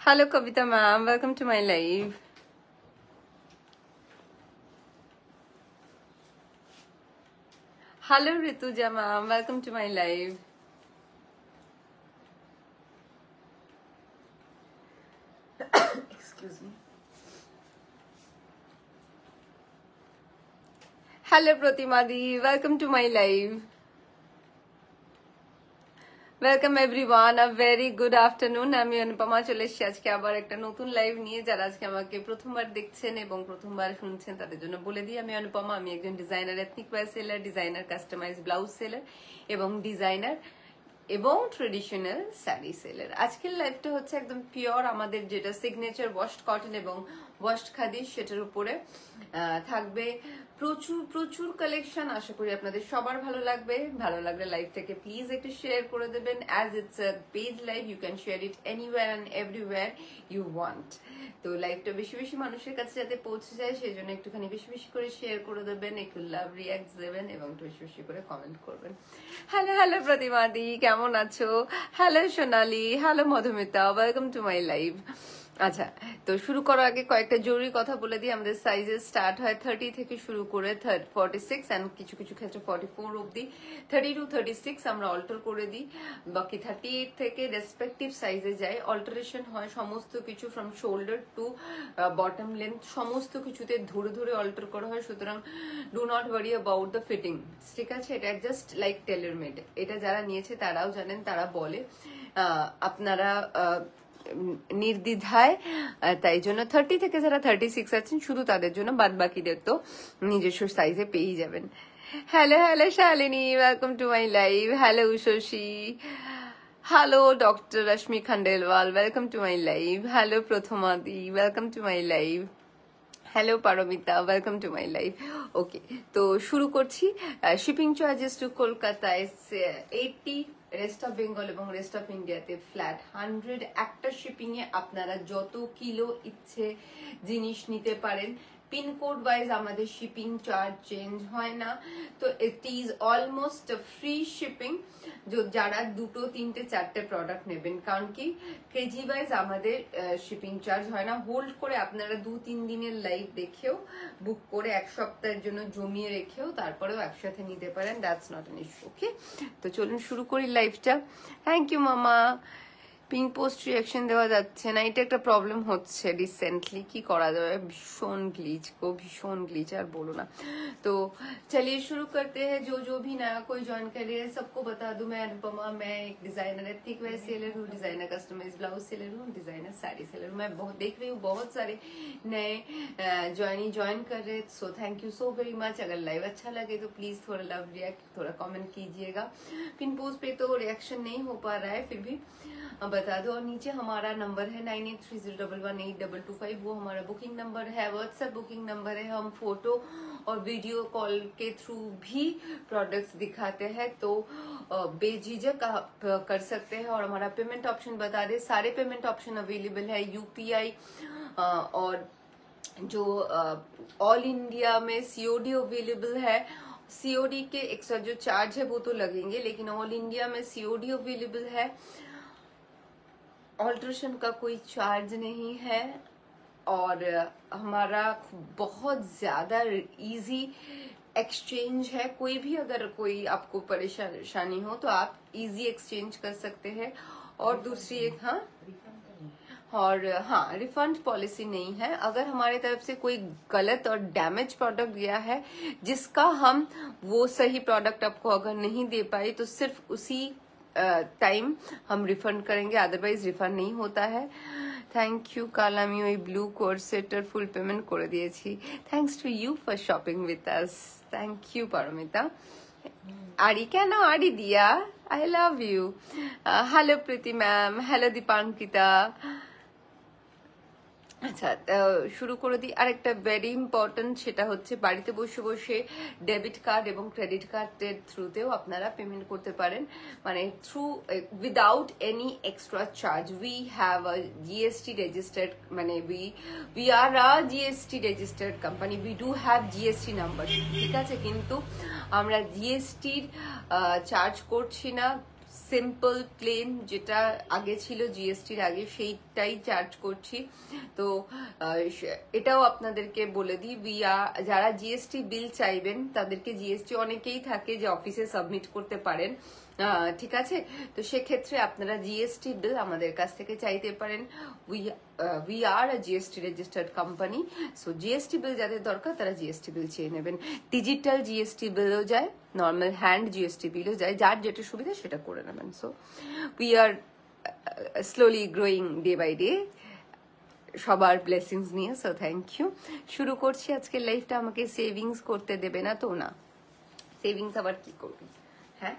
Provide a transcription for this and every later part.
Hello Kavita ma'am, welcome to my live. Hello Rituja ma'am, welcome to my live. Excuse me. Hello Pratimadi, welcome to my live. Welcome everyone, a very good afternoon. আমি অনুপমা চলে এসেছি আজকে আবার একটা নতুন live নিয়ে। যারা আজকে আমাকে প্রথমবার দেখছেন এবং প্রথমবার শুনছেন তাদের জন্য বলে দিই, আমি অনুপমা, আমি একজন designer, ethnic wear seller, designer customise blouse seller এবং ডিজাইনার এবং ট্রেডিশনাল শাড়ি সেলার। আজকের লাইভটা হচ্ছে একদম পিওর আমাদের যেটা সিগনেচার ওয়াশড কটন এবং ওয়াশড খাদি, সেটার উপরে থাকবে প্রচুর প্রচুর কালেকশন। আশা করি আপনাদের সবার ভালো লাগবে। ভালো লাগলে লাইভটাকে প্লিজ একটু শেয়ার করে দেবেন। As it's a page live, you can share it anywhere and everywhere you want. তো লাইভটা বেশি বেশি মানুষের কাছে যাতে পৌঁছে যায় সেই জন্য একটুখানি বেশি বেশি করে শেয়ার করে দেবেন, একটু লাভ রিয়াক্ট দেবেন এবং একটু বেশি বেশি করে কমেন্ট করবেন। হ্যালো হ্যালো প্রতিমাদি, কেমন আছো? Hello Sonali, hello Madhumita, welcome to my live. আচ্ছা, তো শুরু করার আগে কয়েকটা জরুরি কথা বলে দিই। আমাদের সাইজেস স্টার্ট হয় 30 থেকে শুরু করে 46 অ্যান্ড কিছু কিছু ক্ষেত্রে 44 অব্দি। 30 to 36 আমরা অল্টার করে দিই, বাকি 38 থেকে রেসপেক্টিভ সাইজে যায়। অল্টারেশন হয় সমস্ত কিছু from shoulder to bottom length, সমস্ত কিছুতে ধরে ধরে অল্টার করা হয়। সুতরাং do not worry about the fitting, ঠিক আছে? এটা জাস্ট লাইক টেলর মেড। এটা যারা নিয়েছে তারাও জানেন, তারা বলে আপনারা নির্দ্বিধায়, তাই জন্য 30 থেকে যারা 36 আছেন শুধু তাদের জন্য, বাদ বাকিদের তো নিজস্ব সাইজে পেয়েই যাবেন। Hello hello Shalini, welcome to my live. Hello Ushasi, hello doctor Rashmi Khandelwal, welcome to my live. Hello প্রথমাদি, welcome to my live. Hello Paramita, welcome to my live. Okay, তো শুরু করছি। Shipping charges to Kolkata 80, rest of Bengal এবং রেস্ট অফ ইন্ডিয়াতে flat 100। একটা shipping এ আপনারা যত kilo ইচ্ছে জিনিস নিতে পারেন। পিনকোড ওয়াইজ আমাদের শিপিং চার্জ চেঞ্জ হয় না, তো it is almost free shipping যারা 2, 3, 4টে প্রোডাক্ট নেবেন। কারণ কি, কেজি ওয়াইজ আমাদের শিপিং চার্জ হয় না। হোল্ড করে আপনারা 2-3 দিনের লাইভ দেখেও, বুক করে 1 সপ্তাহের জন্য জমিয়ে রেখেও তারপরেও একসাথে নিতে পারেন। That's not an issue. Okay, তো চলুন শুরু করি লাইভটা। থ্যাংক ইউ মামা। পিঙ্ক পোস্ট রিয়াকশন দেওয়া যাচ্ছে না, এটা একটা প্রবলেম হচ্ছে রিসেন্টলি। কি করা যাবে, ভীষণ গ্লিচ গো, ভীষণ গ্লিচ, আর বলো না। तो चलिए शुरू करते हैं। जो भी नया कोई ज्वाइन कर रहे हैं सबको बता दूं, मैं अनुपमा, मैं एक डिजाइनर एथनिक वेयर सेलर हूँ, डिजाइनर कस्टमाइज ब्लाउज सेलर हूँ, डिजाइनर साड़ी सेलर हूँ। मैं बहुत देख रही हूँ बहुत सारे नए ज्वाइन कर रहे हैं, so thank you so very much. अगर लाइव अच्छा लगे तो प्लीज थोड़ा लव रिएक्ट, थोड़ा कमेंट कीजिएगा। पिन पोस्ट पे तो रिएक्शन नहीं हो पा रहा है, फिर भी बता दो। और नीचे हमारा नंबर है 9830118225, वो हमारा बुकिंग नंबर है, व्हाट्सएप बुकिंग नंबर है। हम फोटो और वीडियो कॉल के थ्रू भी प्रोडक्ट्स दिखाते हैं, तो बेझिझक आप कर सकते हैं। और हमारा पेमेंट ऑप्शन बता दे, सारे पेमेंट ऑप्शन अवेलेबल है, यूपीआई और जो ऑल इंडिया में सीओडी अवेलेबल है। सीओडी के एक्स्ट्रा जो चार्ज है वो तो लगेंगे, लेकिन ऑल इंडिया में सीओडी अवेलेबल है। ऑल्ट्रेशन का कोई चार्ज नहीं है, और हमारा बहुत ज्यादा इजी एक्सचेंज है। कोई भी अगर कोई आपको परेशानी हो तो आप इजी एक्सचेंज कर सकते हैं। और दूसरी एक, हाँ, रिफंड पॉलिसी नहीं है। अगर हमारे तरफ से कोई गलत और डैमेज प्रोडक्ट गया है जिसका हम वो सही प्रोडक्ट आपको अगर नहीं दे पाए तो सिर्फ उसी टाइम हम रिफंड करेंगे, अदरवाइज रिफंड नहीं होता है। থ্যাংক ইউ কাল, আমি ওই ব্লু কোর্সেটার ফুল পেমেন্ট করে দিয়েছি। Thanks to you for shopping with us. Thank you Paramita. আরি কেন আরি দিয়া, I love you. Hello Preeti ma'am, hello Dipankita. আচ্ছা, শুরু করে দিই। আরেকটা ভেরি ইম্পর্টেন্ট, সেটা হচ্ছে বাড়িতে বসে বসে ডেবিট কার্ড এবং ক্রেডিট কার্ডের থ্রুতেও আপনারা পেমেন্ট করতে পারেন, মানে through without any extra charge. We have a GST registered, মানে we are a GST registered company, we do have GST number, ঠিক আছে? কিন্তু আমরা জিএসটির চার্জ করছি না। সিম্পল প্লেন যেটা আগে ছিল জিএসটির আগে সেইটাই চার্জ করছি। তো এটাও আপনাদেরকে বলে দিই, যারা জিএসটি বিল চাইবেন তাদেরকে জিএসটি অনেকেই থাকে যে অফিসে সাবমিট করতে পারেন, ঠিক আছে। তো সেক্ষেত্রে আপনারা জিএসটি বিল আমাদের কাছ থেকে চাইতে পারেন। We are a GST registered company. So GST bill যাদের দরকার তারা জিএসটি বিল চেয়ে নেবেন। ডিজিটাল জিএসটি বিলও যায়, নর্মাল হ্যান্ড জিএসটি বিলও যায়, যার যেটা সুবিধা সেটা করে নেবেন। So we are slowly growing day by day, সবার ব্লেসিংস নিয়ে। So thank you. শুরু করছি আজকের লাইফটা। আমাকে সেভিংস করতে দেবে না তো? না, সেভিংস আবার কি করবি? হ্যাঁ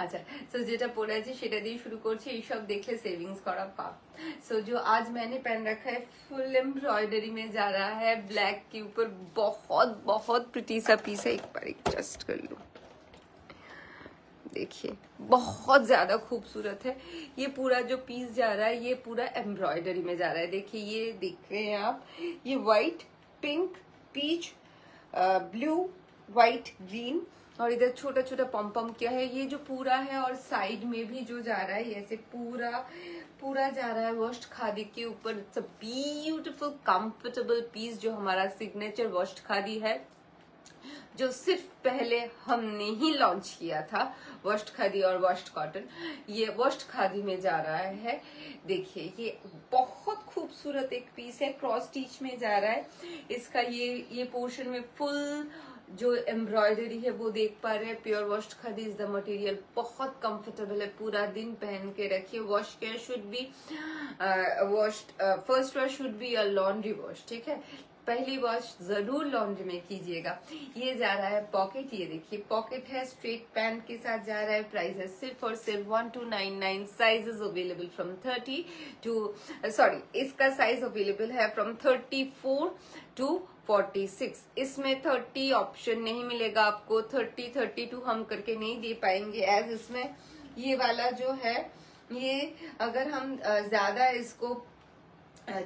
अच्छा, सो যেটা পরে আছে সেটা দিয়ে শুরু করছি। এইসব দেখলে সেভিংস করা পাপ। सो जो आज मैंने पहन रखा है फुल एम्ब्रॉयडरी में जा रहा है, ब्लैक के ऊपर बहुत बहुत प्रिटी सा पीस है। एक बार एडजस्ट कर लूं, देखिए बहुत ज्यादा खूबसूरत है। ये पूरा जो पीस जा रहा है ये पूरा एम्ब्रॉयडरी में जा रहा है। देखिए ये देख रहे हैं आप, ये white, pink, peach, blue, white, green, और इधर छोटा छोटा पम पम किया है। ये जो पूरा है और साइड में भी जो जा रहा है ऐसे पूरा पूरा जा रहा है वॉश्ड खादी के ऊपर। It's a beautiful comfortable piece जो हमारा सिग्नेचर वॉश्ड खादी है, जो सिर्फ पहले हमने ही लॉन्च किया था, वॉश्ड खादी और वॉश्ड कॉटन। ये वॉश्ड खादी में जा रहा है। देखिए ये बहुत खूबसूरत एक पीस है, क्रॉस स्टिच में जा रहा है। इसका ये पोर्शन में फुल जो एम्ब्रॉयडरी है वो देख पा रहे हैं। Pure washed khadi is the material, बहुत कंफर्टेबल है, पूरा दिन पहन के रखिए। Wash care should be washed, first wash should be a laundry wash, ठीक है। पहली वॉश जरूर लॉन्ड्री में कीजिएगा। ये जा रहा है पॉकेट, ये देखिए पॉकेट है, स्ट्रेट पैंट के साथ जा रहा है। प्राइस है सिर्फ और सिर्फ 1299। साइजेस अवेलेबल फ्रॉम 30 टू इसका साइज अवेलेबल है फ्रॉम 34 टू 46। इसमें 30 ऑप्शन नहीं मिलेगा आपको, 30 32 हम करके नहीं दे पाएंगे। एज इसमें ये वाला जो है, ये अगर हम ज्यादा इसको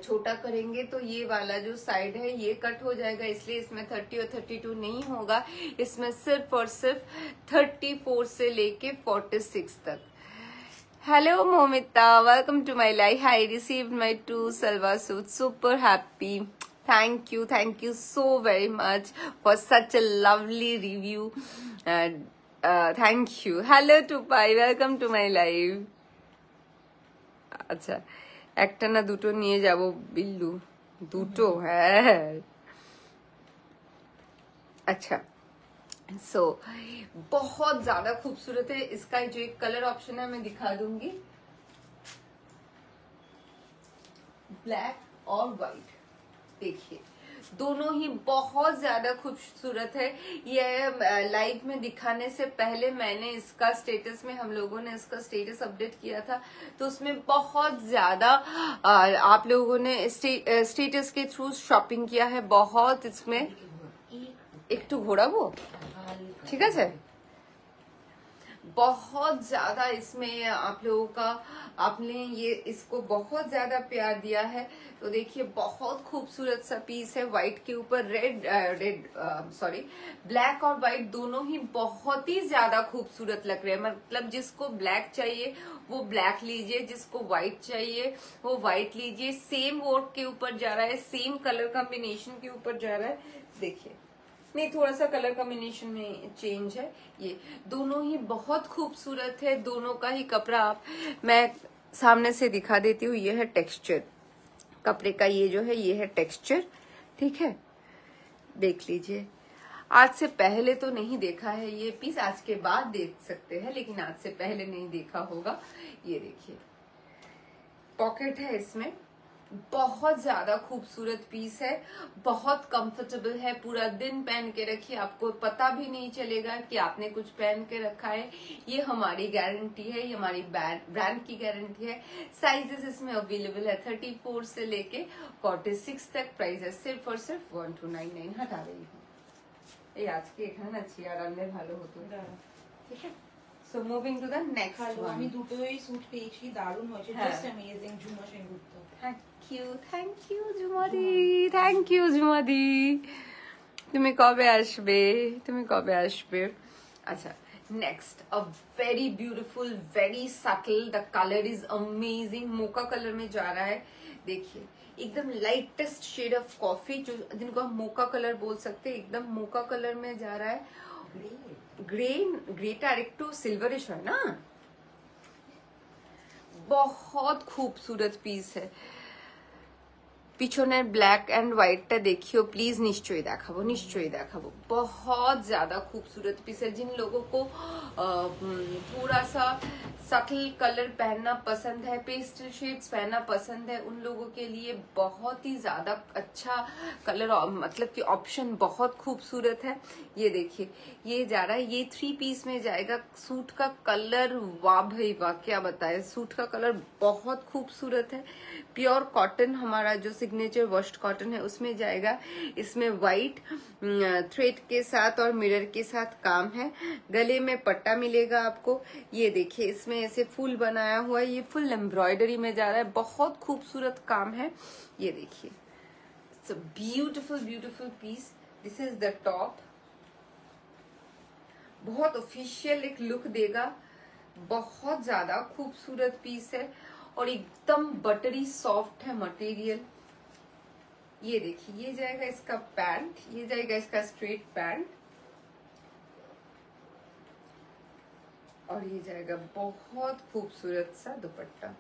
छोटा करेंगे तो ये वाला जो साइड है ये कट हो जाएगा, इसलिए इसमें 30 और 32 नहीं होगा। इसमें सिर्फ और सिर्फ 34 से लेके 46 तक। Hello Moumita, welcome to my life. I received my 2 salwar suit, super happy. Thank you so very much for such a lovely review. Thank you. Hello Tupai, welcome to my live. আচ্ছা, একটা না দুটো নিয়ে যাব বিল্লু? দুটো? হ্যাঁ। अच्छा, सो बहुत ज्यादा खूबसूरत है। इसका जो एक कलर ऑप्शन है मैं दिखा दूंगी, ब्लैक और व्हाइट। देखिए दोनों ही बहुत ज्यादा खूबसूरत है। ये लाइव में दिखाने से पहले मैंने इसका स्टेटस में, हम लोगों ने इसका स्टेटस अपडेट किया था, तो उसमें बहुत ज्यादा आप लोगों ने स्टेटस के थ्रू शॉपिंग किया है। बहुत इसमें एक टू घोड़ा वो ठीक है, बहुत ज्यादा इसमें आप लोगों का, आपने ये इसको बहुत ज्यादा प्यार दिया है। तो देखिए बहुत खूबसूरत सा पीस है, व्हाइट के ऊपर ब्लैक और व्हाइट दोनों ही बहुत ही ज्यादा खूबसूरत लग रहे हैं। मतलब जिसको ब्लैक चाहिए वो ब्लैक लीजिए, जिसको व्हाइट चाहिए वो व्हाइट लीजिए। सेम वर्क के ऊपर जा रहा है, सेम कलर कॉम्बिनेशन के ऊपर जा रहा है। देखिए नहीं, थोड़ा सा कलर कॉम्बिनेशन में चेंज है। ये दोनों ही बहुत खूबसूरत है, दोनों का ही कपड़ा आप, मैं सामने से दिखा देती हूँ। ये है टेक्सचर कपड़े का, ये जो है ये है टेक्सचर, ठीक है। देख लीजिए, आज से पहले तो नहीं देखा है ये पीस, आज के बाद देख सकते हैं, लेकिन आज से पहले नहीं देखा होगा। ये देखिए पॉकेट है इसमें, बहुत ज्यादा खूबसूरत पीस है, बहुत कंफर्टेबल है। पूरा दिन पहन के रखिए, आपको पता भी नहीं चलेगा कि आपने कुछ पहन के रखा है। ये हमारी गारंटी है, ये हमारी ब्रांड की गारंटी है। साइजेस इसमें अवेलेबल है 34 से लेके 46 तक। प्राइस है सिर्फ और सिर्फ 1299। हटा रही हूँ ये आज के এখানে চেয়ার আনলে ভালো হতো, ঠিক আছে। So moving to the next one. আমি দুটোই স্যুট পেয়েছি, দারুণ হয়েছে, just amazing. Jhuma Sengupta, thank you जुमादी, थैंक यू जुमादी। তুমি কবে আসবে, তুমি কবে আসবে? আচ্ছা, next a very beautiful, very subtle, the colour is amazing, mocha colour में जा रहा है। देखिए एकदम लाइटेस्ट शेड ऑफ कॉफी, जो जिनको हम मोका कलर बोल सकते हैं, एकदम मोका कलर में जा रहा है। Grey grey direct to silverish है ना, बहुत खूबसूरत पीस है। পিছনের ব্ল্যাক অ্যান্ড হোয়াইটটা देखियो प्लीज, निश्चय देखाबो, निश्चय देखाबो। बहुत ज्यादा खूबसूरत पीस है। जिन लोगों को थोड़ा सा सटल कलर पहनना पसंद है, पेस्टल शेड्स पहनना पसंद है, उन लोगों के लिए बहुत ही ज्यादा अच्छा कलर, मतलब कि ऑप्शन बहुत खूबसूरत है। ये देखिए ये जा रहा है, ये 3 पीस में जाएगा। सूट का कलर वाह भाई वाह, क्या बताए, सूट का कलर बहुत खूबसूरत है। प्योर कॉटन, हमारा जो सिग्नेचर वॉश्ड कॉटन है उसमें जाएगा। इसमें व्हाइट थ्रेड के साथ और मिरर के साथ काम है। गले में पट्टा मिलेगा आपको। ये देखिए इसमें ऐसे फूल बनाया हुआ है, ये फुल एम्ब्रॉयडरी में जा रहा है, बहुत खूबसूरत काम है। ये देखिए it's a beautiful beautiful piece. This is the top, बहुत ऑफिशियल एक लुक देगा, बहुत ज्यादा खूबसूरत पीस है और एकदम बटरी सॉफ्ट है मटेरियल। ये देखिए ये जाएगा इसका पैंट, ये जाएगा इसका स्ट्रेट पैंट, और ये जाएगा बहुत खूबसूरत सा दुपट्टा।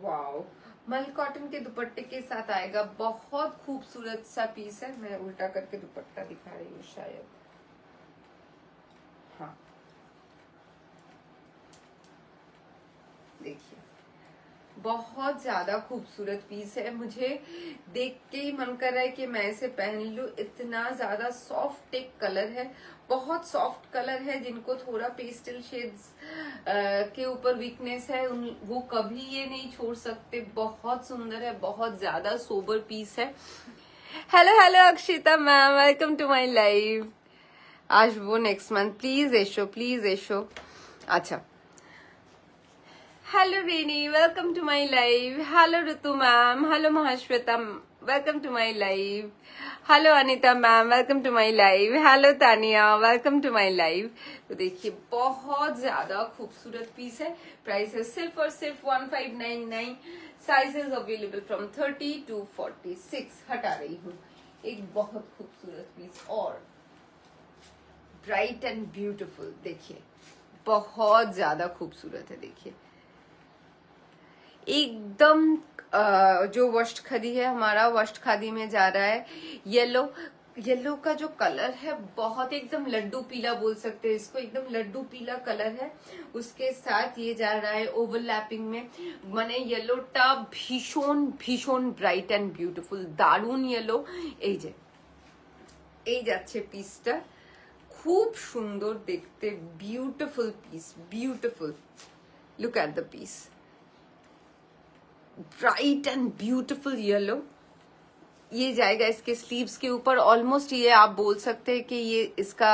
वाओ, मल कॉटन के दुपट्टे के साथ आएगा, बहुत खूबसूरत सा पीस है। मैं उल्टा करके दुपट्टा दिखा रही हूँ शायद, हाँ देखिए बहुत ज्यादा खूबसूरत पीस है। मुझे देख के ही मन कर रहा है कि मैं इसे पहन लूं, इतना ज्यादा सॉफ्ट एक कलर है, बहुत सॉफ्ट कलर है। जिनको थोड़ा पेस्टल शेड्स के ऊपर वीकनेस है वो कभी ये नहीं छोड़ सकते। बहुत सुंदर है, बहुत ज्यादा सोबर पीस है। Hello hello Akshita ma'am, welcome to my live. आज वो नेक्स्ट मंथ, प्लीज एशो, प्लीज एशो। अच्छा, hello Reni, welcome to my live. Hello Ritu ma'am, hello Mahashweta, welcome to my live. Hello Anita ma'am, welcome to my live. Hello Tania, welcome to my live. तो देखिए बहुत ज्यादा खूबसूरत पीस है। प्राइस है सिर्फ और सिर्फ 1599। Sizes available from 30 to 46। हटा रही हूँ। एक बहुत खूबसूरत पीस और ब्राइट एंड ब्यूटीफुल, देखिए बहुत ज्यादा खूबसूरत है। देखिए एकदम जो वॉश्ड खादी है, हमारा वॉश्ड खादी में जा रहा है। येलो, येलो का जो कलर है बहुत एकदम लड्डू पीला बोल सकते हैं इसको, एकदम लड्डू पीला कलर है। उसके साथ ये जा रहा है ओवरलैपिंग में, মানে येलोটা ভীষণ ভীষণ ব্রাইট এন্ড বিউটিফুল, দারুণ येलो। এই যাচ্ছে পিসটা, খুব সুন্দর দেখতে, beautiful piece, beautiful. Look at the piece, bright and beautiful yellow. ये जाएगा इसके स्लीव्स के ऊपर, ऑलमोस्ट ये आप बोल सकते हैं कि ये इसका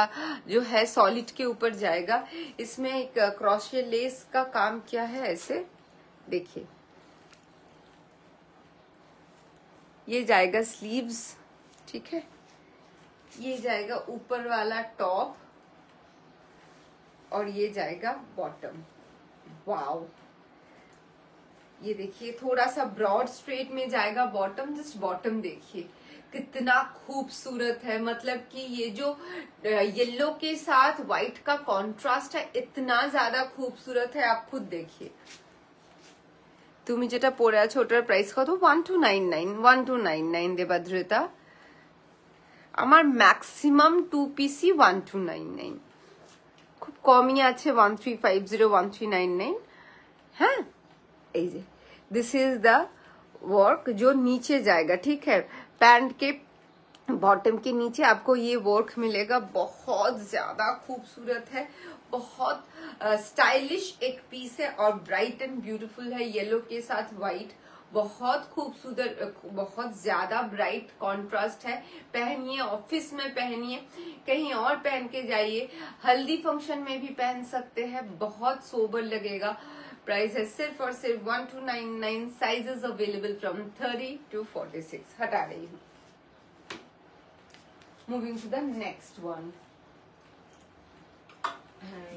जो है सॉलिड के ऊपर जाएगा। इसमें एक क्रोशिया लेस का काम किया है ऐसे, देखिए ये जाएगा स्लीव्स, ठीक है। ये जाएगा ऊपर वाला टॉप और ये जाएगा बॉटम। वाओ, ये देखिए थोड़ा सा ब्रॉड स्ट्रेट में जाएगा बॉटम। जस्ट बॉटम देखिए कितना खूबसूरत है, मतलब कि ये जो येलो के साथ व्हाइट का कॉन्ट्रास्ट है इतना ज्यादा खूबसूरत है, आप खुद देखिए। তুমি যেটা পরে আছো ওটার প্রাইস কত? 1299, 1299 দেবাদ্রিতা। আমার ম্যাক্সিমাম 2 পিসই 1299, খুব কমই আছে 1350, 1399। হ্যাঁ এই যে दिस इज द वर्क जो नीचे जाएगा, ठीक है। पैंट के बॉटम के नीचे आपको ये वर्क मिलेगा, बहुत ज्यादा खूबसूरत है, बहुत स्टाइलिश एक पीस है और ब्राइट एंड ब्यूटीफुल है। येलो के साथ व्हाइट, बहुत खूबसूरत, बहुत ज्यादा ब्राइट कॉन्ट्रास्ट है। पहनिए, ऑफिस में पहनिए, कहीं और पहन के जाइए, हल्दी फंक्शन में भी पहन सकते हैं, बहुत सोबर लगेगा। प्राइस है सिर्फ और सिर्फ 1299, साइजेस अवेलेबल फ्रॉम 30 to 46। हटा रही हूँ। Moving to the next one.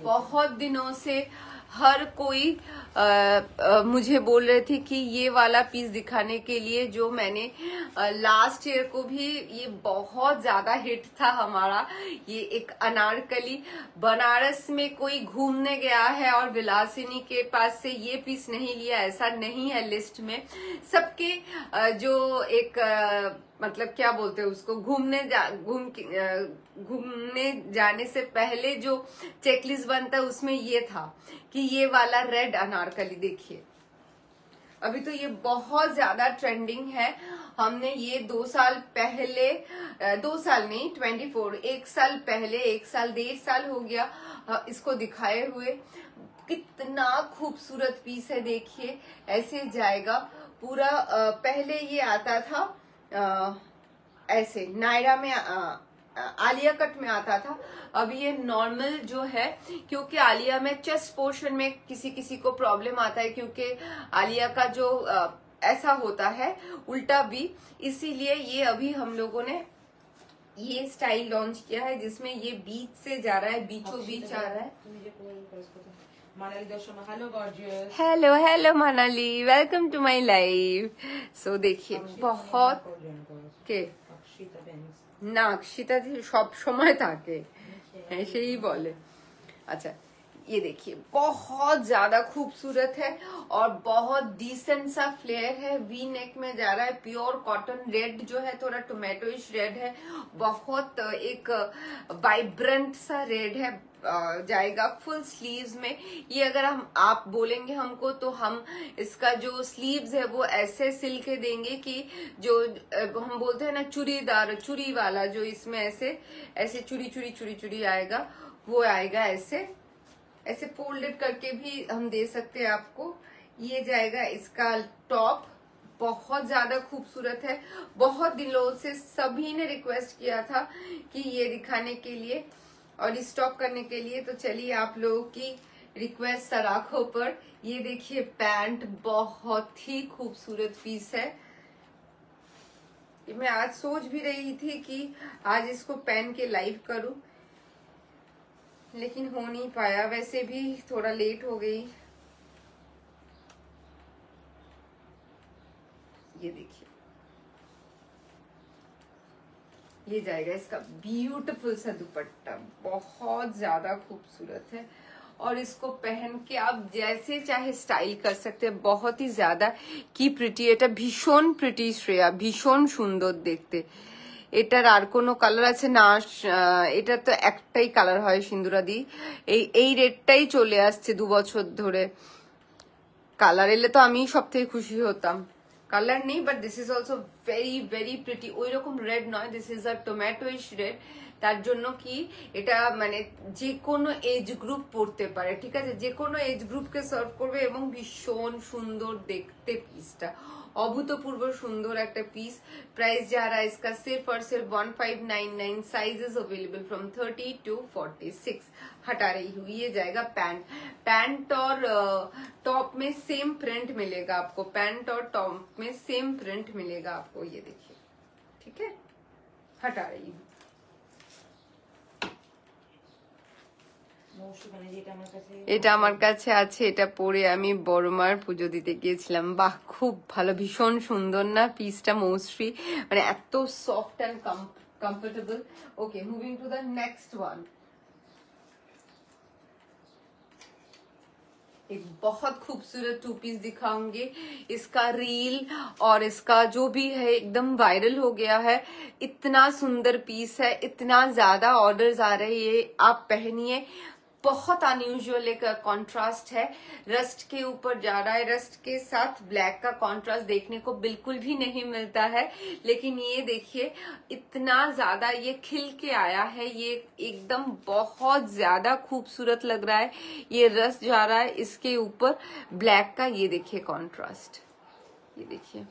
बहुत दिनों से हर कोई मुझे बोल रहे थे कि ये वाला पीस दिखाने के लिए, जो मैंने लास्ट ईयर को भी ये बहुत ज्यादा हिट था हमारा। ये एक अनारकली, बनारस में कोई घूमने गया है और विलासिनी के पास से ये पीस नहीं लिया, ऐसा नहीं है लिस्ट में। सबके जो एक मतलब क्या बोलते हैं उसको, घूमने जाने से पहले जो चेकलिस्ट बनता है उसमें ये था कि ये वाला रेड अनारकली देखिए। अभी तो ये बहुत ज्यादा ट्रेंडिंग है। हमने ये 2 साल पहले, 2 साल नहीं 24, 1 साल पहले, 1 साल 1.5 साल हो गया इसको दिखाए हुए। कितना खूबसूरत पीस है, देखिए ऐसे जाएगा पूरा। पहले ये आता था ऐसे नायरा में, आलिया कट में आता था। अब ये नॉर्मल जो है, क्योंकि आलिया में चेस्ट पोर्शन में किसी किसी को प्रॉब्लम आता है, क्योंकि आलिया का जो ऐसा होता है उल्टा भी, इसीलिए ये अभी हम लोगों ने ये स्टाइल लॉन्च किया है जिसमें ये बीच से जा रहा है, बीचों बीच आ रहा है। मनाली दर्शन, hello gorgeous. Hello hello Manali, welcome to my live. So देखिए बहुत के না, अक्षिता जी सब समय থাকে, ऐसे ही बोले। अच्छा ये देखिए बहुत ज्यादा खूबसूरत है और बहुत डिसेंट सा फ्लेयर है, वी नेक में जा रहा है, प्योर कॉटन। रेड जो है थोड़ा टोमेटोइश रेड है, बहुत एक वाइब्रेंट सा रेड है, जाएगा फुल स्लीव्स में। ये अगर आप बोलेंगे हमको तो हम इसका जो स्लीव्स है वो ऐसे सिल के देंगे कि जो हम बोलते हैं ना चूड़ीदार, चूड़ी वाला जो इसमें ऐसे ऐसे चूड़ी चूड़ी चूड़ी चूड़ी आएगा, वो आएगा ऐसे ऐसे फोल्डेड करके भी हम दे सकते हैं आपको। ये जाएगा इसका टॉप, बहुत ज्यादा खूबसूरत है। बहुत दिनों से सभी ने रिक्वेस्ट किया था कि ये दिखाने के लिए और स्टॉक करने के लिए, तो चलिए आप लोगों की रिक्वेस्ट सराखों पर। ये देखिए पैंट, बहुत ही खूबसूरत पीस है। मैं आज सोच भी रही थी कि आज इसको पहन के लाइव करूं, लेकिन हो नहीं पाया, वैसे भी थोड़ा लेट हो गई। ये देखिए ये जाएगा इसका ब्यूटीफुल सा दुपट्टा, बहुत ज्यादा खूबसूरत है और इसको पहन के आप जैसे चाहे स्टाइल कर सकते हैं। बहुत ही ज्यादा কি প্রিটি, এটা ভীষণ প্রিটি শ্রেয়া, ভীষণ সুন্দর দেখতে। এটার আর কোনো কালার আছে না? এটা তো একটাই কালার হয় সিন্দুরাদি, এই রেডটাই চলে আসছে 2 বছর ধরে। কালার এলে তো আমি সব থেকে খুশি হতাম। কালার নেই, but this is also very very pretty. ওই রকম রেড নয়, দিস ইজ আ টমেটোইশ রেড। তার জন্য কি এটা মানে যে কোনো এজ গ্রুপ পড়তে পারে, ঠিক আছে, যে কোনো এজ গ্রুপকে সার্ভ করবে এবং ভীষণ সুন্দর দেখতে পিসটা, अभूतपूर्व सुंदर एक पीस। प्राइस जा रहा है इसका सिर्फ और सिर्फ 1599, साइजेस अवेलेबल फ्रॉम 30 to 46। हटा रही हूँ। ये जाएगा पैंट और टॉप में सेम प्रिंट मिलेगा आपको, पैंट और टॉप में सेम प्रिंट मिलेगा आपको, ये देखिए, ठीक है। हटा रही हूँ। এটা আমার কাছে আছে, এটা পরে আমি বড়মার পুজো দিতে গিয়েছিলাম। বাহ, খুব ভালো, ভীষণ সুন্দর না পিসটা? মৌশ্রী, মানে এত soft and comfortable. Okay, moving to the next one. एक बहुत खूबसूरत 2 पीस दिखाऊंगी। इसका रील और इसका जो भी है एकदम वायरल हो गया है। इतना सुंदर पीस है, इतना ज्यादा ऑर्डर्स आ रहे हैं, ये आप पहनिए। बहुत अनयूजुअल एक कॉन्ट्रास्ट है, रस्ट के ऊपर जा रहा है, रस्ट के साथ ब्लैक का कॉन्ट्रास्ट देखने को बिल्कुल भी नहीं मिलता है। लेकिन ये देखिए इतना ज्यादा ये खिल के आया है, ये एकदम बहुत ज्यादा खूबसूरत लग रहा है। ये रस्ट जा रहा है, इसके ऊपर ब्लैक का ये देखिए कॉन्ट्रास्ट, ये देखिए।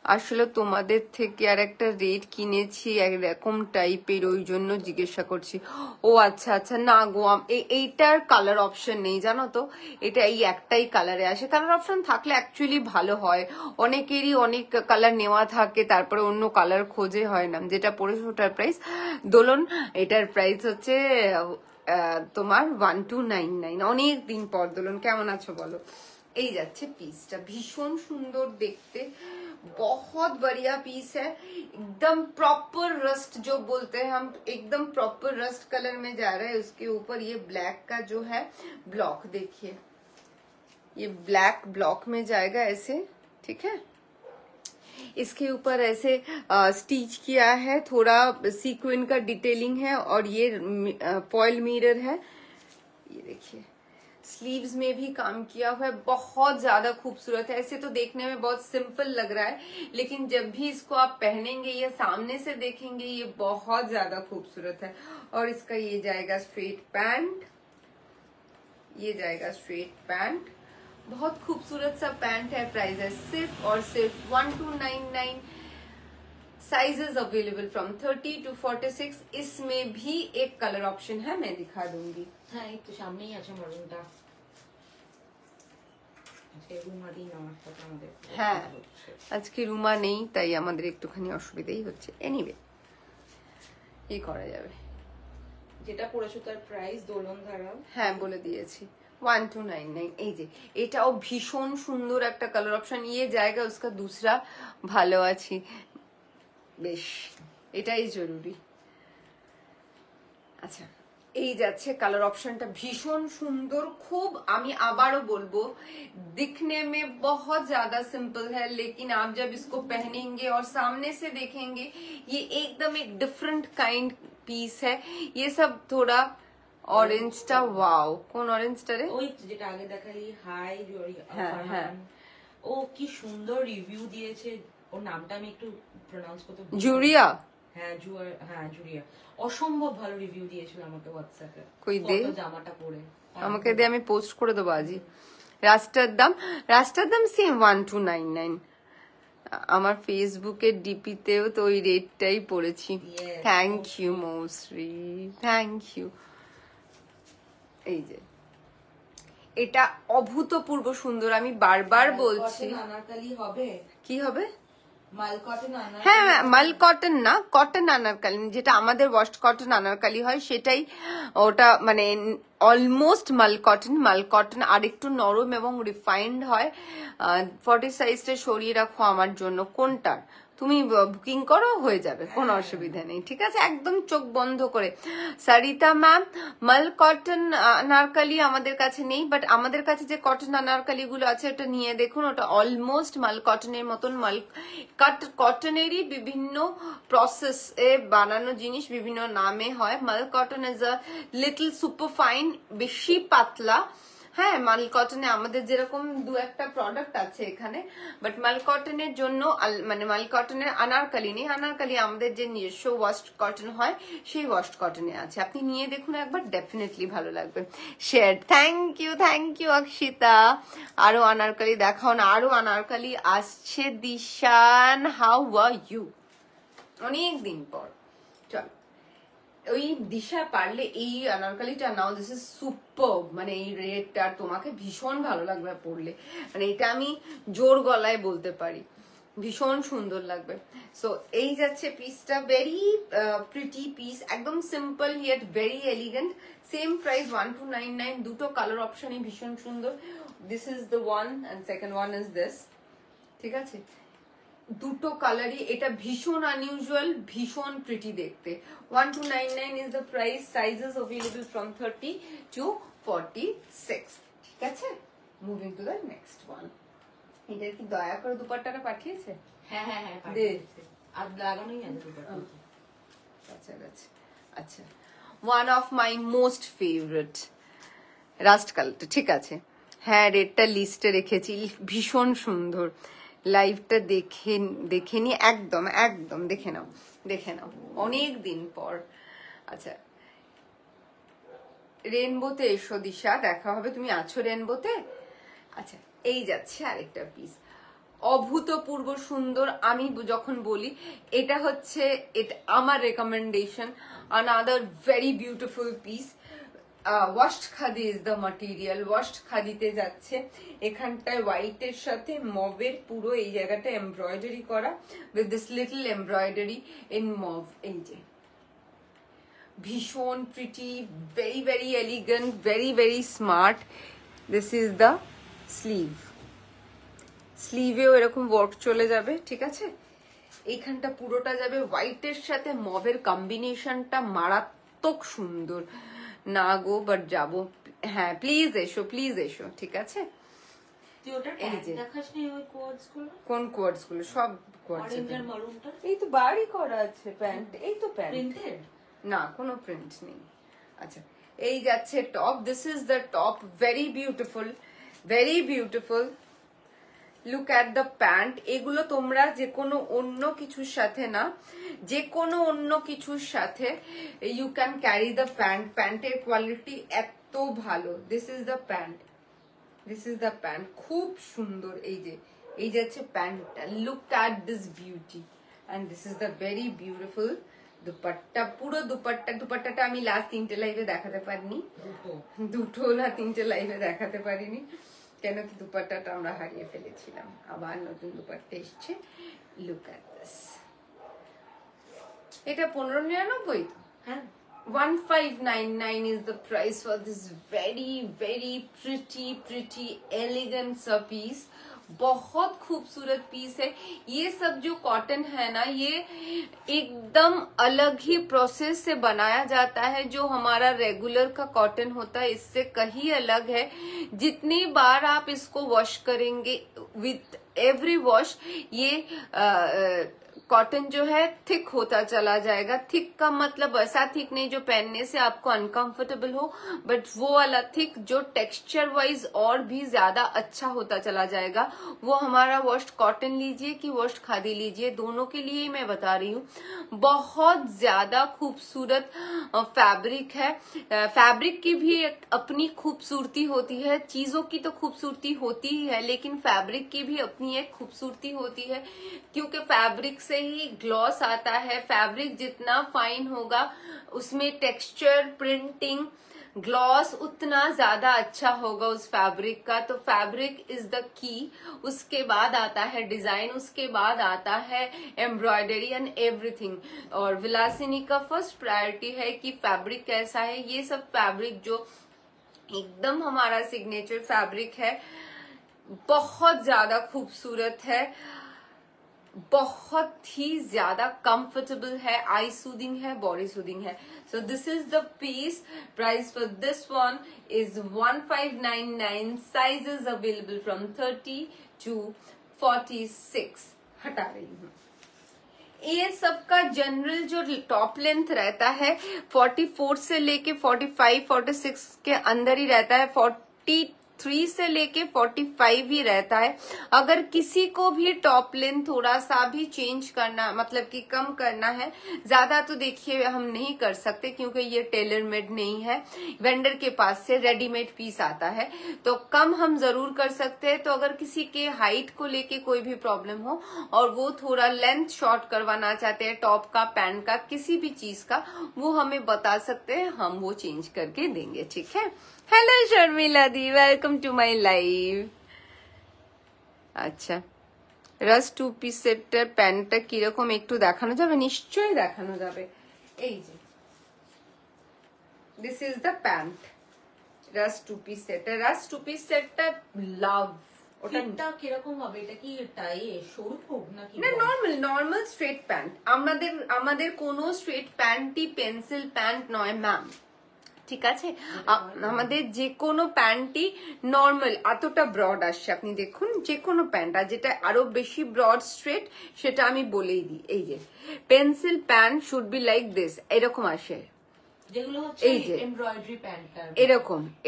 আসলে তোমাদের থেকে আর একটা রেড কিনেছি এরকম টাইপের, ওই জন্য জিজ্ঞাসা করছি। ও আচ্ছা আচ্ছা, না গো এইটার কালার অপশন নেই জানো তো, এটা এই একটাই কালারে আসে। কালার অপশন থাকলে অ্যাকচুয়ালি ভালো হয়, অনেকেরই অনেক কালার নেওয়া থাকে তারপরে অন্য কালার খোঁজে হয় না। যেটা পড়েছে ওটার প্রাইস দোলন, এটার প্রাইস হচ্ছে তোমার 1299। অনেক দিন পর দোলন, কেমন আছো বলো। এই যাচ্ছে পিসটা, ভীষণ সুন্দর দেখতে, बहुत बढ़िया पीस है, एकदम प्रॉपर रस्ट जो बोलते हैं हम, एकदम प्रॉपर रस्ट कलर में जा रहा है। उसके ऊपर ये ब्लैक का जो है ब्लॉक देखिए, ये ब्लैक ब्लॉक में जाएगा ऐसे, ठीक है। इसके ऊपर ऐसे स्टिच किया है, थोड़ा सीक्वेंस का डिटेलिंग है, और ये फॉयल मिरर है, ये देखिए। स्लीव्स में भी काम किया हुआ है, बहुत ज्यादा खूबसूरत है। ऐसे तो देखने में बहुत सिंपल लग रहा है, लेकिन जब भी इसको आप पहनेंगे या सामने से देखेंगे ये बहुत ज्यादा खूबसूरत है। और इसका ये जाएगा स्ट्रेट पैंट, ये जाएगा स्ट्रेट पैंट, बहुत खूबसूरत सा पैंट है। प्राइस है सिर्फ और सिर्फ 1299। Sizes available from 30 to 46। इसमें भी एक कलर ऑप्शन है, मैं दिखा दूंगी। হ্যাঁ এই তো সামনেই আছে মারুনটা। আজকে রুমারি নেওয়ার কথা আমাদের। হ্যাঁ আজকে রুমা নেই, তাই আমাদের একটুখানি অসুবিধাই হচ্ছে। এনিওয়ে কি করা যাবে। যেটা পড়েছো তার প্রাইস দোলন ধারা, হ্যাঁ বলে দিয়েছি 1299। এই যে এটাও ভীষণ সুন্দর একটা কালার অপশন, ইয়ে জায়গা উসকা দুসরা ভালো আছি, বেশ এটাই জরুরি। আচ্ছা এই যাচ্ছে কালার ऑप्शनটা ভীষণ সুন্দর खूब। আমি আবারও বলবো दिखने में बहुत ज्यादा सिंपल है, लेकिन आप जब इसको पहनेंगे और सामने से देखेंगे ये एकदम एक डिफरेंट काइंड पीस है। ये सब थोड़ा ऑरेंजটা वाओ, কোন অরেঞ্জটা রে? ওই যেটা আগে দেখালি হাই জরি হ্যাঁ, হ্যাঁ। ও কি সুন্দর রিভিউ দিয়েছে। ওর নামটা আমি একটু প্রনাউন্স করতে ভুল- জুরিয়া। হ্যাঁ জুরিয়া অসম্ভব ভালো রিভিউ দিয়েছিল আমাকে হোয়াটসঅ্যাপে। কই দে জামাটা পরে আমাকে দে, আমি পোস্ট করে দেবো আজই। রাস্টার দাম সেম 1299। আমার ফেসবুকের ডিপিতেও তো ওই রেটটাই পড়েছি। Yes, thank you Moushri, thank you. এই যে এটা অভূতপূর্ব সুন্দর, আমি বারবার বলছি। আনারকালি হবে, কি হবে? মাল কটন আনারকালি। হ্যাঁ মাল কটন না, কটন আনারকালি, যেটা আমাদের ওয়াশ কটন আনারকালি হয় সেটাই। ওটা মানে অলমোস্ট মাল কটন আর একটু নরম এবং রিফাইন্ড হয়। 40 সাইজটা সরিয়ে রাখো আমার জন্য। কোনটার তুমি বুকিং করো, হয়ে যাবে, কোনো অসুবিধা নেই, ঠিক আছে, একদম চোখ বন্ধ করে। সারিতা ম্যাম মাল কটন আনারকালি আমাদের কাছে নেই, বাট আমাদের কাছে যে কটন আনারকালি গুলো আছে ওটা নিয়ে দেখুন, ওটা অলমোস্ট মাল কটনের মতন। মাল কটনেরই বিভিন্ন প্রসেস এ বানানো জিনিস, বিভিন্ন নামে হয়। মাল cotton is a little super fine, বেশি পাতলা। হ্যাঁ মাল কটনে আমাদের যেরকম দু একটা প্রোডাক্ট আছে এখানে, বাট মাল কটনের জন্য মানে মাল কটনের আনারকালি নেই। আনারকালি আমাদের যে নিজস্ব ওয়াশ কটন হয় সেই ওয়াশ কটনে আছে। আপনি নিয়ে দেখুন একবার, ডেফিনেটলি ভালো লাগবে। Share, thank you Akshita. আরো আনারকালি দেখাও না, আরো আনারকালি আসছে। দিশান হাউ আর ইউ, অনেক দিন পর। চল ওই দিশা পারলে এই আনারকালিটা নাও, দিস ইজ সুপার। মানে এই রেডটা তোমাকে ভীষণ ভালো লাগবে পরলে, মানে এটা আমি জোর গলায় বলতে পারি, ভীষণ সুন্দর লাগবে। সো এই যাচ্ছে পিসটা, ভেরি প্রিটি পিস, একদম simple yet very elegant. Same price 1299। দুটো কালার অপশনই ভীষণ সুন্দর। This is the one and second one is this, ঠিক আছে। দুটো কালারই, এটা ভীষণ আনইউজুয়াল, ভীষণ প্রিটি দেখতে। 1299 is the price. Sizes available from 30 to 46, ঠিক আছে। Moving to the next one. এটা কি দয়া করে দুপাট্টাটা পাঠিয়েছে? হ্যাঁ দে। আর লাগানোই আছে দুপাট্টা। আচ্ছা আচ্ছা, one of my most favourite rust কালারটা, ঠিক আছে। হ্যাঁ রেডটা লিস্টে রেখেছি, ভীষণ সুন্দর। লাইভটা দেখে নি, একদম দেখে নাও অনেক দিন পর। আচ্ছা রেনবোতে এসো দিশা, দেখা হবে। তুমি আছো রেনবোতে? আচ্ছা এই যাচ্ছে আরেকটা পিস, অভূতপূর্ব সুন্দর। আমি যখন বলি এটা হচ্ছে, এটা আমার recommendation. Another very beautiful piece. Washed khadi is the material, washed খাদিতে যাচ্ছে। এখানটায় হোয়াইটের সাথে মভের পুরো এই জায়গাটা এমব্রয়ডারি করা, with this little embroidery in mauve. এই যে ভীষণ pretty, very very elegant, very very smart. This is the sleeve. স্লিভেও এরকম ওয়ার্ক চলে যাবে, ঠিক আছে। এইখানটা পুরোটা যাবে হোয়াইটের সাথে মভের কম্বিনেশনটা মারাত্মক সুন্দর। না গো, বাট যাবো। হ্যাঁ প্লিজ এসো, প্লিজ এসো, ঠিক আছে। তুই ওটা ট্যাগ দেখাসনি ওই কোয়ার্ডস গুলো? কোন কোয়ার্ডস গুলো? সব কোয়ার্ডস। অরেঞ্জ আর মারুনটা এই তো বাড়ি করা আছে প্যান্ট, এই তো প্যান্ট। প্রিন্টেড না, কোনো প্রিন্ট নেই। আচ্ছা, এই যাচ্ছে top. This is the top, very beautiful, very beautiful. Look at the pant. এগুলো তোমরা যে কোনো অন্য কিছুর সাথে না, যে কোনো অন্য কিছুর সাথে you can carry the pant. প্যান্টের কোয়ালিটি এত ভালো। This is the pant, this is the pant, খুব সুন্দর। এই যাচ্ছে প্যান্টটা। Look at this beauty, and this is the very beautiful dupatta. পুরো দুপাট্টাটা আমি লাস্ট 3টে লাইভে দেখাতে পারিনি, দুটো না 3টে লাইভে দেখাতে পারিনি, কেন কি দুপাট্টাটা আমরা হারিয়ে ফেলেছিলাম। আবার নতুন দুপাট্টা এসছে। Look at this. এটা 1599 তো? হ্যাঁ, 1599 is the price for this very very pretty elegant सा piece। बहुत खूबसूरत पीस है। ये सब जो कॉटन है ना, ये एकदम अलग ही प्रोसेस से बनाया जाता है। जो हमारा रेगुलर का कॉटन होता है इससे कहीं अलग है। जितनी बार आप इसको वॉश करेंगे, विथ एवरी वॉश ये कॉटन जो है थिक होता चला जाएगा। थिक का मतलब ऐसा थिक नहीं जो पहनने से आपको अनकंफर्टेबल हो, बट वो वाला थिक जो टेक्सचर वाइज और भी ज्यादा अच्छा होता चला जाएगा। वो हमारा वॉश्ड कॉटन लीजिए कि वॉश्ड खादी लीजिए, दोनों के लिए ही मैं बता रही हूँ। बहुत ज्यादा खूबसूरत फैब्रिक है। फैब्रिक की भी एक अपनी खूबसूरती होती है। चीजों की तो खूबसूरती होती ही है, लेकिन फैब्रिक की भी अपनी एक खूबसूरती होती है, क्योंकि फैब्रिक से ही ग्लॉस आता है। फैब्रिक जितना फाइन होगा उसमें टेक्सचर, प्रिंटिंग, ग्लॉस उतना ज्यादा अच्छा होगा उस फैब्रिक का। तो फैब्रिक इज द की। उसके बाद आता है डिजाइन, उसके बाद आता है एम्ब्रॉयडरी एंड एवरीथिंग। और विलासिनी का फर्स्ट प्रायोरिटी है कि फैब्रिक कैसा है। ये सब फैब्रिक जो एकदम हमारा सिग्नेचर फैब्रिक है, बहुत ज्यादा खूबसूरत है, बहुत ही ज्यादा कंफर्टेबल है, आई सूदिंग है, बॉडी सूदिंग है। So this is the piece. Price for this one is 1599। Sizes available from 30 to 46। हटा रही हूँ। ये सबका जनरल जो टॉप लेंथ रहता है 44 से लेके 45, 46 के अंदर ही रहता है। 43 से लेके 45 ही रहता है। अगर किसी को भी टॉप लेंथ थोड़ा सा भी चेंज करना, मतलब कि कम करना है, ज्यादा तो देखिए हम नहीं कर सकते क्योंकि ये टेलर मेड नहीं है। वेंडर के पास से रेडीमेड पीस आता है, तो कम हम जरूर कर सकते हैं। तो अगर किसी के हाइट को लेके कोई भी प्रॉब्लम हो और वो थोड़ा लेंथ शॉर्ट करवाना चाहते हैं, टॉप का, पैंट का, किसी भी चीज का, वो हमें बता सकते हैं, हम वो चेंज करके देंगे, ठीक है। Hello Sharmila di, welcome to my live. আচ্ছা, রাস টু পিস সেটটার প্যান্টটা কিরকম একটু দেখানো যাবে? নিশ্চয়ই দেখানো যাবে। এই যে this is the pant, rust two piece সেটটা। রাস টু পিস সেটটা লাভ। ওটা কিরকম হবে? এটা কি টাই সরু হোক নাকি? না, নর্মাল স্ট্রেট প্যান্ট। আমাদের কোনো স্ট্রেট প্যান্টই পেন্সিল প্যান্ট নয় ম্যাম, ঠিক আছে। আমাদের যে কোনো প্যান্টই নর্মাল এতটা ব্রড আসছে। আপনি দেখুন যে কোনো প্যান্ট, আর যেটা আরো বেশি ব্রড স্ট্রেট সেটা আমি বলেই দিই। এই যে pencil pant should be like this, এরকম আসে, যেগুলো হচ্ছে এমব্রয়ডারি প্যান্ট,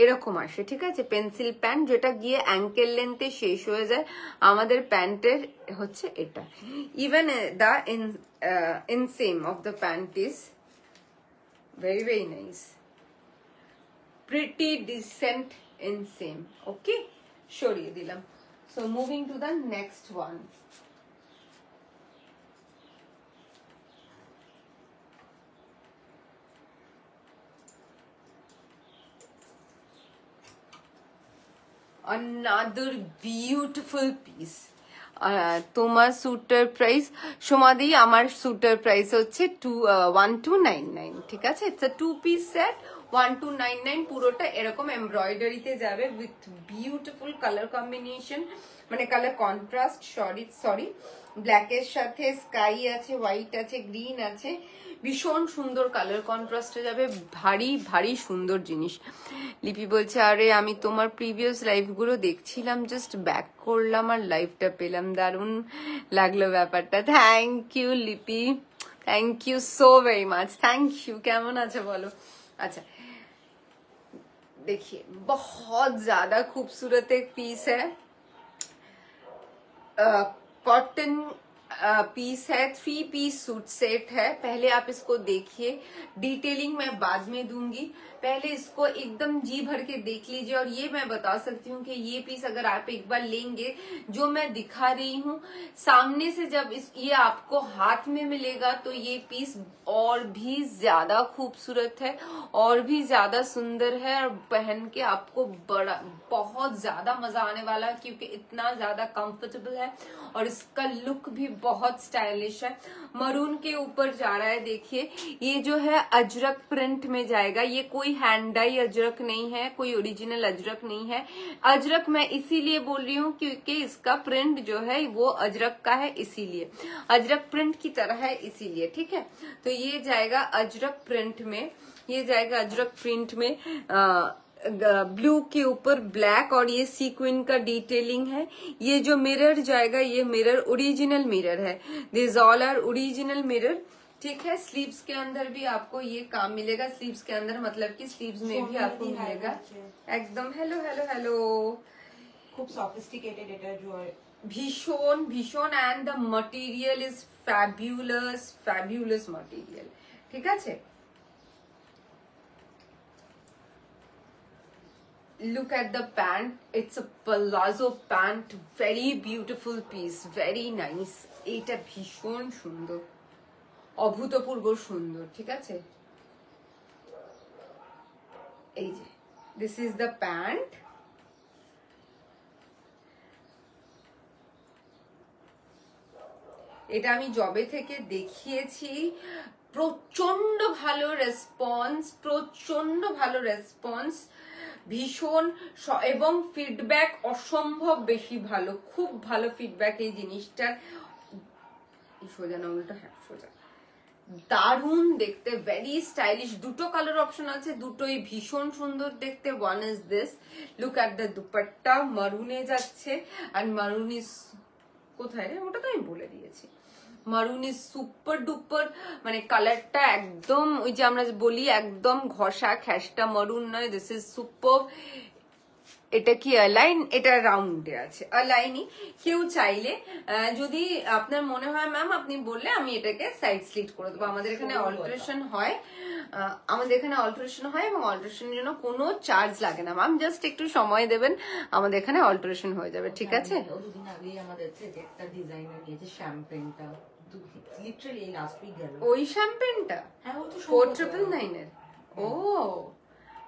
এরকম আসে, ঠিক আছে। পেন্সিল প্যান্ট যেটা গিয়ে অ্যাঙ্কেল লেন্থে শেষ হয়ে যায়, আমাদের প্যান্টের হচ্ছে এটা। Even the inseam of the pant is very very nice, pretty decent in same। Okay, সরিয়ে দিলাম। So moving to the next one. Another beautiful piece. তোমার স্যুটের প্রাইস সোমাদি, আমার স্যুটের প্রাইস হচ্ছে 1299, ঠিক আছে? ইটস আ 2-piece সেট, 1299, পুরোটা এরকম এমব্রয়ডারিতে যাবে উইথ বিউটিফুল কালার কম্বিনেশন, মানে কালার কন্ট্রাস্ট, সরি ব্ল্যাকের সাথে স্কাই আছে, হোয়াইট আছে, গ্রিন আছে, ভীষণ সুন্দর কালার কন্ট্রাস্টে যাবে, ভারী ভারী সুন্দর জিনিস। লিপি বলছে আরে আমি তোমার প্রিভিয়াস লাইভগুলো দেখছিলাম, জাস্ট ব্যাক করলাম আর লাইভটা পেলাম, দারুণ লাগলো ব্যাপারটা। Thank you Lipi, thank you so very much, thank you. কেমন আছে বলো? আচ্ছা देखिए बहुत ज्यादा खूबसूरत एक पीस है, कॉटन पीस है, 3-piece सूट सेट है। पहले आप इसको देखिए, डिटेलिंग मैं बाद में दूंगी, पहले इसको एकदम जी भर के देख लीजिए। और ये मैं बता सकती हूँ कि ये पीस अगर आप एक बार लेंगे, जो मैं दिखा रही हूँ सामने से, जब ये आपको हाथ में मिलेगा तो ये पीस और भी ज्यादा खूबसूरत है, और भी ज्यादा सुंदर है, और पहन के आपको बहुत ज्यादा मजा आने वाला है, क्योंकि इतना ज्यादा कंफर्टेबल है और इसका लुक भी बहुत स्टाइलिश है। मरून के ऊपर जा रहा है, देखिए ये जो है अजरक प्रिंट में जाएगा, ये कोई हैंड डाई अजरक नहीं है, कोई ओरिजिनल अजरक नहीं है। अजरक मैं इसीलिए बोल रही हूँ क्योंकि इसका प्रिंट जो है वो अजरक का है, इसीलिए अजरक प्रिंट की तरह है, इसीलिए, ठीक है? तो ये जाएगा अजरक प्रिंट में, ये जाएगा अजरक प्रिंट में, ब्लू के ऊपर ब्लैक, और ये सीक्वेंस का डिटेलिंग है। ये जो मिरर जाएगा, ये मिरर ओरिजिनल मिरर है, this all are original mirror, ठीक है? स्लीव्स के अंदर भी आपको ये काम मिलेगा, स्लीव्स के अंदर मतलब कि स्लीव्स में भी आपको मिलेगा एकदम। हेलो हेलो हेलो, খুব সফিস্টিকেটেড এটা জুয়েলারি, ভীষণ ভীষণ, and the material is fabulous, fabulous material, ঠিক আছে? Look at the pant, it's a palazzo pant, very beautiful piece, very nice. এটা ভীষণ সুন্দর, অভূতপূর্ব সুন্দর, ঠিক আছে? এই যে this is the pant, এটা আমি জবে থেকে দেখিয়েছি, প্রচন্ড ভালো রেসপন্স, প্রচন্ড ভালো রেসপন্স, ভীষণ, এবং ফিডব্যাক অসম্ভব বেশি ভালো, খুব ভালো ফিডব্যাক এই জিনিসটার। সোজা না উল্টো, হ্যাঁ সোজা, দারুণ দেখতে, ভেরি স্টাইলিশ। দুটো কালার অপশন আছে, দুটোই ভীষণ সুন্দর দেখতে। One is this, look at the dupatta, মারুনে যাচ্ছে, আর মারুন ইজ কোথায় রে, ওটা তো আমি বলে দিয়েছি। মারুন ইজ সুপার ডুপার, মানে কালারটা একদম ওই যে আমরা বলি একদম ঘষা খ্যাসটা মারুন নয়, দিস ইজ সুপার। এটা কি অ্যালাইন, এটা রাউন্ডে আছে, অ্যালাইনই। কেউ চাইলে যদি আপনার মনে হয় ম্যাম আপনি বললে আমি এটাকে সাইড স্লিট করে দেবো, আমাদের এখানে অল্টারেশন হয়, আমাদের এখানে অল্টারেশন হয়, এবং অল্টারেশনের জন্য কোনো চার্জ লাগে না ম্যাম, জাস্ট একটু সময় দেবেন, আমাদের এখানে অল্টারেশন হয়ে যাবে, ঠিক আছে? দুদিন আগেই আমাদের একটা ডিজাইনার নিয়েছে শ্যাম্পেনটা, লিটারালি লাস্ট উইক গেল। ওই শ্যাম্পেনটা? হ্যাঁ, ও তো 4999 এর। ও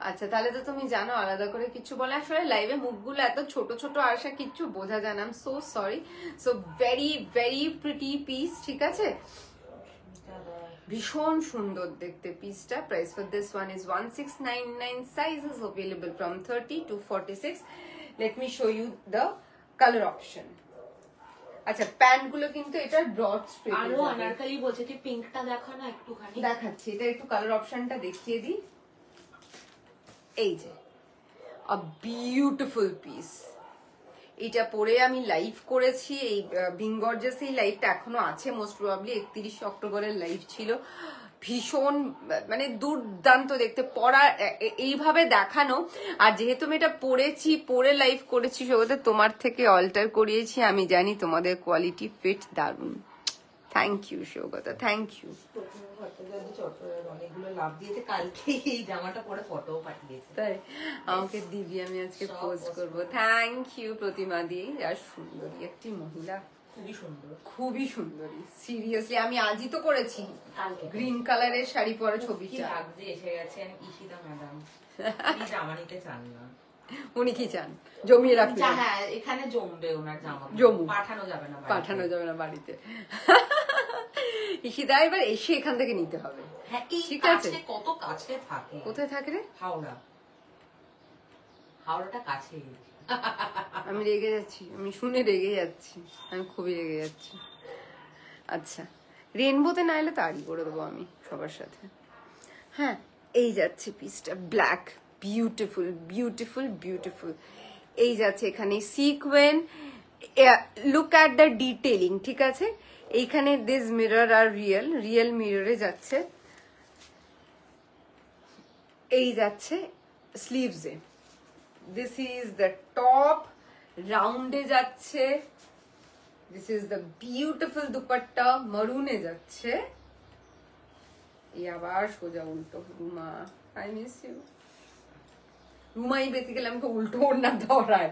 আচ্ছা, তাহলে তো তুমি জানো, আলাদা করে কিছু বলে। আসলে লাইভে মুখগুলো এত ছোট ছোট আসা, কিচ্ছু বোঝা যায় না, so sorry. So very very pretty piece, ঠিক আছে? ভীষণ সুন্দর দেখতে পিসটা। Price for this one is 1699, sizes available from 30 to 46। Let me show you the colour option. আচ্ছা, প্যান্ট গুলো কিন্তু এটা ব্রড স্ট্রেট, আরো আনারকলি বলছে তুই পিঙ্কটা দেখা না একটুখানি। দেখাচ্ছি, এটা একটু কালার অপশনটা দেখিয়ে দিই। এই যে আ বিউটিফুল পিস, এটা পরে আমি লাইভ করেছি, এই বিংগর্জাস এই লাইভটা এখনো আছে, মোস্ট প্রবাবলি 31 অক্টোবরের লাইভ ছিল। ভীষণ মানে দুর্দান্ত দেখতে, পরা এইভাবে দেখানো। আর যেহেতু আমি এটা পরেছি, পরে লাইভ করেছি, সেক্ষেত্রে তোমার থেকে অল্টার করিয়েছি, আমি জানি তোমাদের কোয়ালিটি ফিট দারুণ, thank you Sougata, thank you. Pratima Bhattacharya Chattopadhyay অনেকগুলো লাভ দিয়েছে, কালকে এই জামাটা পরে ফটোও পাঠিয়েছে। তাই আমাকে দিবি, আমি আজকে সব পোস্ট post করবো। করবো। থ্যাংক ইউ প্রতিমা দি, আর সুন্দরী একটি মহিলা, খুবই সুন্দর। খুবই সুন্দরী, সিরিয়াসলি। আমি আজই তো করেছি কালকে গ্রিন কালারের শাড়ি পরে কি ছবিটা। লাগছে, এসে গেছেন ঈশিতা ম্যাডাম। উনি জামা নিতে চান না। উনি কি চান? জমিয়ে রাখতে চান? হ্যাঁ, এখানে জমবে ওনার জামা, জমুক। পাঠানো যাবে না বাড়িতে। পাঠানো যাবে না বাড়িতে। ঈশিতা এবার এসে এখান থেকে নিতে হবে। হ্যাঁ, এই ঠিক আছে। কাছে, কত কাছে থাকে। কোথায় থাকে রে? হাওড়া। হাওড়াটা কাছেই। আমি রেগে যাচ্ছি, আমি শুনে রেগে যাচ্ছি, আমি খুবই রেগে যাচ্ছি। আচ্ছা, রেনবোতে না এলে তাড়ি করে দেবো আমি সবার সাথে। হ্যাঁ, এই যাচ্ছে পিসটা, ব্ল্যাক, বিউটিফুল বিউটিফুল বিউটিফুল। এই যাচ্ছে এখানে sequin, look at the detailing, ঠিক আছে। এইখানে দিস মিরর আর রিয়েল, রিয়েল মিররে যাচ্ছে। এই যাচ্ছে স্লিভসে, দিস ইজ দ্য টপ, রাউন্ডে যাচ্ছে, this is the beautiful dupatta, মারুনে যাচ্ছে। এই আবার সোজা উল্টো, রুমা আই মিস ইউ। রুমাই বেসিক্যালি আমাকে উল্টো ওড়না ধরায়।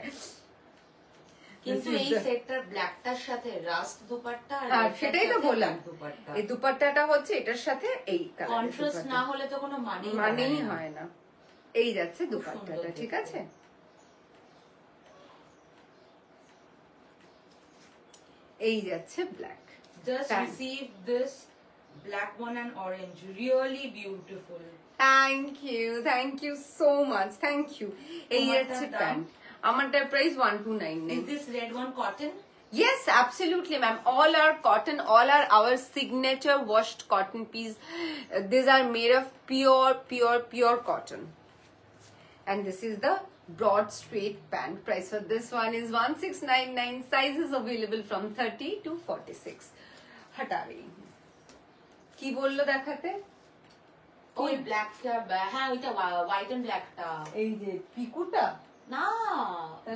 কিন্তু এই সেটটার ব্ল্যাকটার সাথে রাস্ট দুপাট্টা, হ্যাঁ সেটাই তো বললাম, দুপাট্টা এই দুপাট্টাটা হচ্ছে এটার সাথে এই কন্ট্রাস্ট না হলে তো কোনো মানেই হয় না। এই যাচ্ছে দুপাট্টাটা, ঠিক আছে। এই যাচ্ছে black. Just receive this black one and orange, really beautiful. Thank you so much, thank you. এই যাচ্ছে প্যান্ট, আমারটার price 1299। Is this red one cotton? Yes, absolutely, ma'am. All are cotton. All are our signature washed cotton piece. These are made of pure cotton. And this is the broad straight pant. Price for this one is 1699. Sizes available from 30 to 46. हटा रही हूँ। কি বললো দেখাতে? ওই ব্ল্যাকটা, হ্যাঁ ওইটা হোয়াইট এন্ড ব্ল্যাকটা। এই যে পিকুটা না,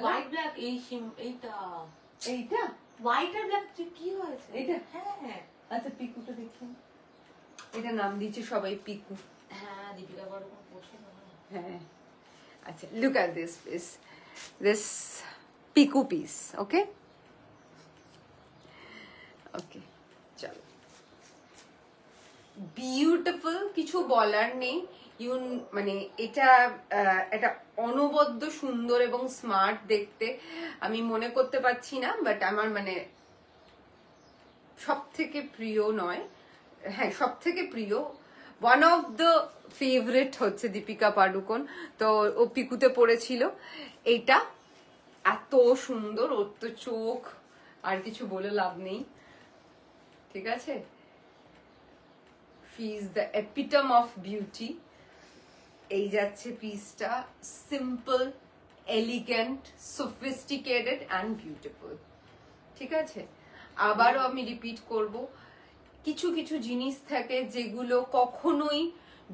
হোয়াইট ব্ল্যাক, এইটা এইটা হোয়াইট আর ব্ল্যাক কি হয়েছে? এইটা? হ্যাঁ আচ্ছা পিকুটা দেখি, এটা নাম দিয়েছে সবাই পিকু। হ্যাঁ, দীপিকা পাড়ুকোন পড়ছে না। হ্যাঁ আচ্ছা, look at this piku piece, okay চলো, বিউটিফুল, কিছু বলার নেই। মানে এটা একটা অনবদ্য সুন্দর এবং স্মার্ট দেখতে। আমি মনে করতে পারছি না, বাট আমার মানে সব থেকে প্রিয় নয়, হ্যাঁ সব থেকে প্রিয়, ওয়ান অফ দ্য ফেভারিট হচ্ছে দীপিকা পাডুকোন। তো ও পিকুতে পড়েছিল, এইটা এত সুন্দর, ওর তো চোখ, আর কিছু বলে লাভ নেই, ঠিক আছে। She is the epitome of beauty. এই যাচ্ছে পিসটা, simple, elegant, sophisticated and beautiful, ঠিক আছে। আবারও আমি রিপিট করব, কিছু কিছু জিনিস থাকে যেগুলো কখনোই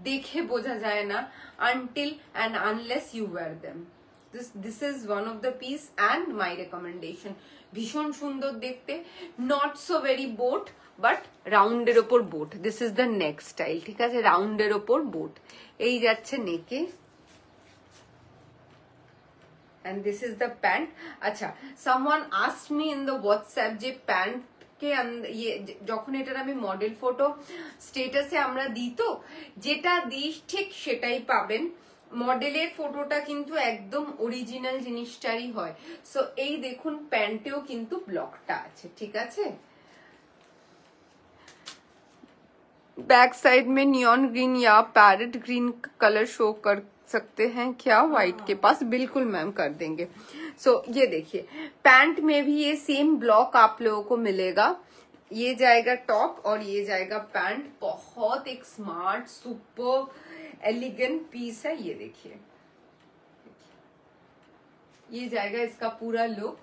দেখে বোঝা যায় না until and unless you wear them. This is one of the piece and my recommendation. ভীষণ সুন্দর দেখতে, not so very boat, but রাউন্ডের ওপর boat. This is the next style, ঠিক আছে, রাউন্ডের ওপর বোট। এই যাচ্ছে নেকে, and this is the pant. আচ্ছা, someone asked me in the WhatsApp যে প্যান্ট কে যখন এটার আমি মডেল ফটো স্টেটাসে আমরা দিই, তো যেটা দিই ঠিক সেটাই পাবেন। মডেলের ফটোটা কিন্তু একদম অরিজিনাল জিনিসটারই হয়। সো এই দেখুন, প্যান্টেও কিন্তু ব্লকটা আছে, ঠিক আছে। बैक साइड में नियॉन ग्रीन या पैरेट ग्रीन कलर शो कर सकते हैं क्या व्हाइट के पास? बिल्कुल मैम, कर देंगे। सो ये देखिए, पैंट में भी ये सेम ब्लॉक आप लोगों को मिलेगा। ये जाएगा टॉप और ये जाएगा पैंट। बहुत एक स्मार्ट सुपर एलिगेंट पीस है, ये देखिए। ये जाएगा इसका पूरा लुक,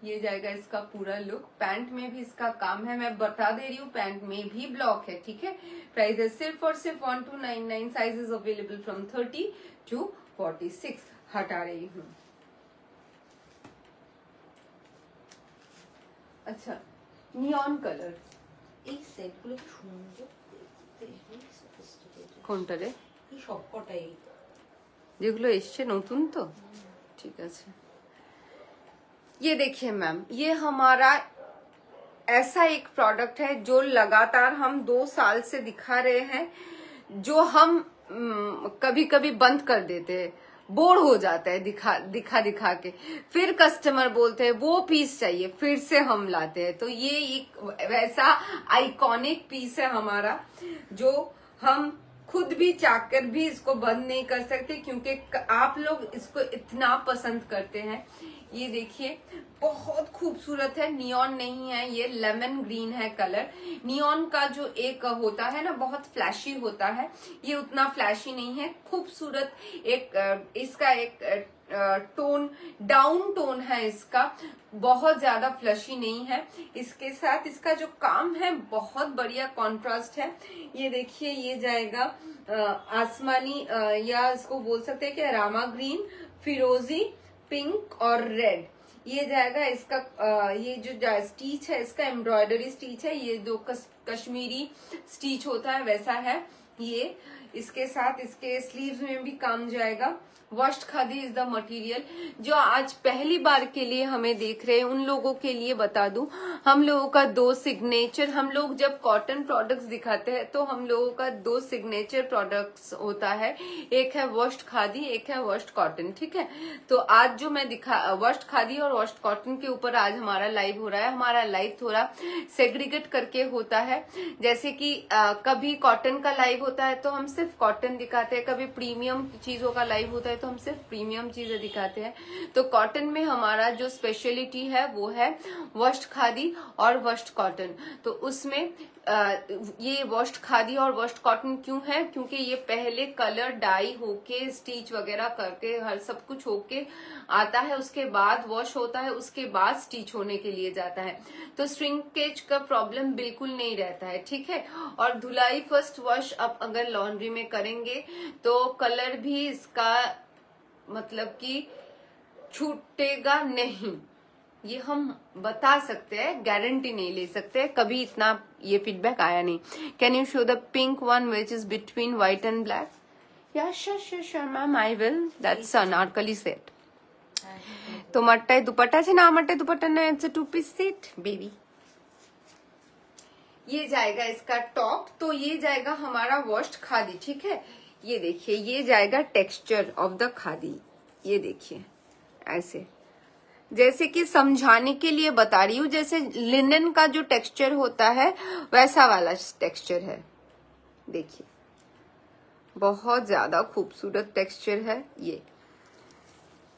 ये जाएगा इसका पूरा लुक। पैंट में भी इसका काम है, मैं बता दे रही हूँ, पैंट में भी ब्लॉक है, ठीक है। प्राइस है सिर्फ और सिर्फ 1299। Sizes available from 30 to 46। हटा रही हूँ। अच्छा, नियॉन कलर, এই সেটগুলো কি সুন্দর দেখতে, very sophisticated। কোনটা রে? এই সবকটাই যেগুলো এসছে নতুন তো ঠিক আছে। ये देखिए मैम, ये हमारा ऐसा एक प्रोडक्ट है जो लगातार हम 2 साल से दिखा रहे हैं, जो हम कभी कभी बंद कर देते हैं, बोर हो जाता है दिखा दिखा के, फिर कस्टमर बोलते हैं वो पीस चाहिए, फिर से हम लाते हैं। तो ये एक वैसा आइकॉनिक पीस है हमारा, जो हम खुद भी चाहकर भी इसको बंद नहीं कर सकते, क्योंकि आप लोग इसको इतना पसंद करते हैं। ये देखिए बहुत खूबसूरत है, नियॉन नहीं है, ये लेमन ग्रीन है कलर। नियॉन का जो एक होता है ना बहुत फ्लैशी होता है, ये उतना फ्लैशी नहीं है, खूबसूरत एक इसका एक टोन डाउन टोन है इसका, बहुत ज्यादा फ्लशी नहीं है। इसके साथ इसका जो काम है बहुत बढ़िया कॉन्ट्रास्ट है। ये देखिए ये जाएगा आसमानी या इसको बोल सकते हैं कि रामा ग्रीन, फिरोजी, पिंक और रेड। ये जाएगा इसका ये जो स्टीच है इसका एम्ब्रॉयडरी स्टीच है, ये जो कश्मीरी स्टीच होता है वैसा है ये। इसके साथ इसके स्लीव्स में भी काम जाएगा। Washed khadi is the material. जो आज पहली बार के लिए हमें देख रहे हैं उन लोगों के लिए बता दूं, हम लोगों का 2 सिग्नेचर, हम लोग जब कॉटन प्रोडक्ट्स दिखाते हैं तो हम लोगों का 2 सिग्नेचर प्रोडक्ट्स होता है, एक है वॉश्ड खादी, एक है वॉश्ड कॉटन, ठीक है। तो आज जो मैं दिखा वॉश्ड खादी और वॉश्ड कॉटन के ऊपर आज हमारा लाइव हो रहा है। हमारा लाइव थोड़ा सेग्रीगेट करके होता है, जैसे कि कभी कॉटन का लाइव होता है तो हम सिर्फ कॉटन दिखाते हैं, कभी प्रीमियम चीजों का लाइव होता है तो हम सिर्फ प्रीमियम चीजें दिखाते हैं। तो कॉटन में हमारा जो स्पेशलिटी है वो है वॉश्ड खादी और वॉश्ड कॉटन। तो उसमें ये वॉश्ड खादी और वॉश्ड कॉटन क्यों है, क्योंकि ये पहले कलर डाई होके स्टिच वगैरह करके हर सब कुछ होके आता है, उसके बाद वॉश होता है, उसके बाद स्टिच होने के लिए जाता है। तो श्रिंकेज का प्रॉब्लम बिल्कुल नहीं रहता है, ठीक है। और धुलाई फर्स्ट वॉश अब अगर लॉन्ड्री में करेंगे तो कलर भी इसका मतलब कि छूटेगा नहीं, ये हम बता सकते हैं, गारंटी नहीं ले सकते, कभी इतना ये फीडबैक आया नहीं। Can you show the pink one which is between white and black? Yeah sure ma'am, I will. That's Anarkali set. तो मट्टाई दुपट्टा छे ना, मट्टाई दुपट्टा ना, it's a 2 piece set baby. ये जाएगा इसका टॉप। तो ये जाएगा हमारा वॉश्ड खादी, ठीक है। ये देखिए ये जाएगा टेक्सचर ऑफ द खादी, ये देखिए ऐसे, जैसे कि समझाने के लिए बता रही हूँ, जैसे लिनन का जो टेक्सचर होता है वैसा वाला टेक्सचर है। देखिए बहुत ज्यादा खूबसूरत टेक्सचर है। ये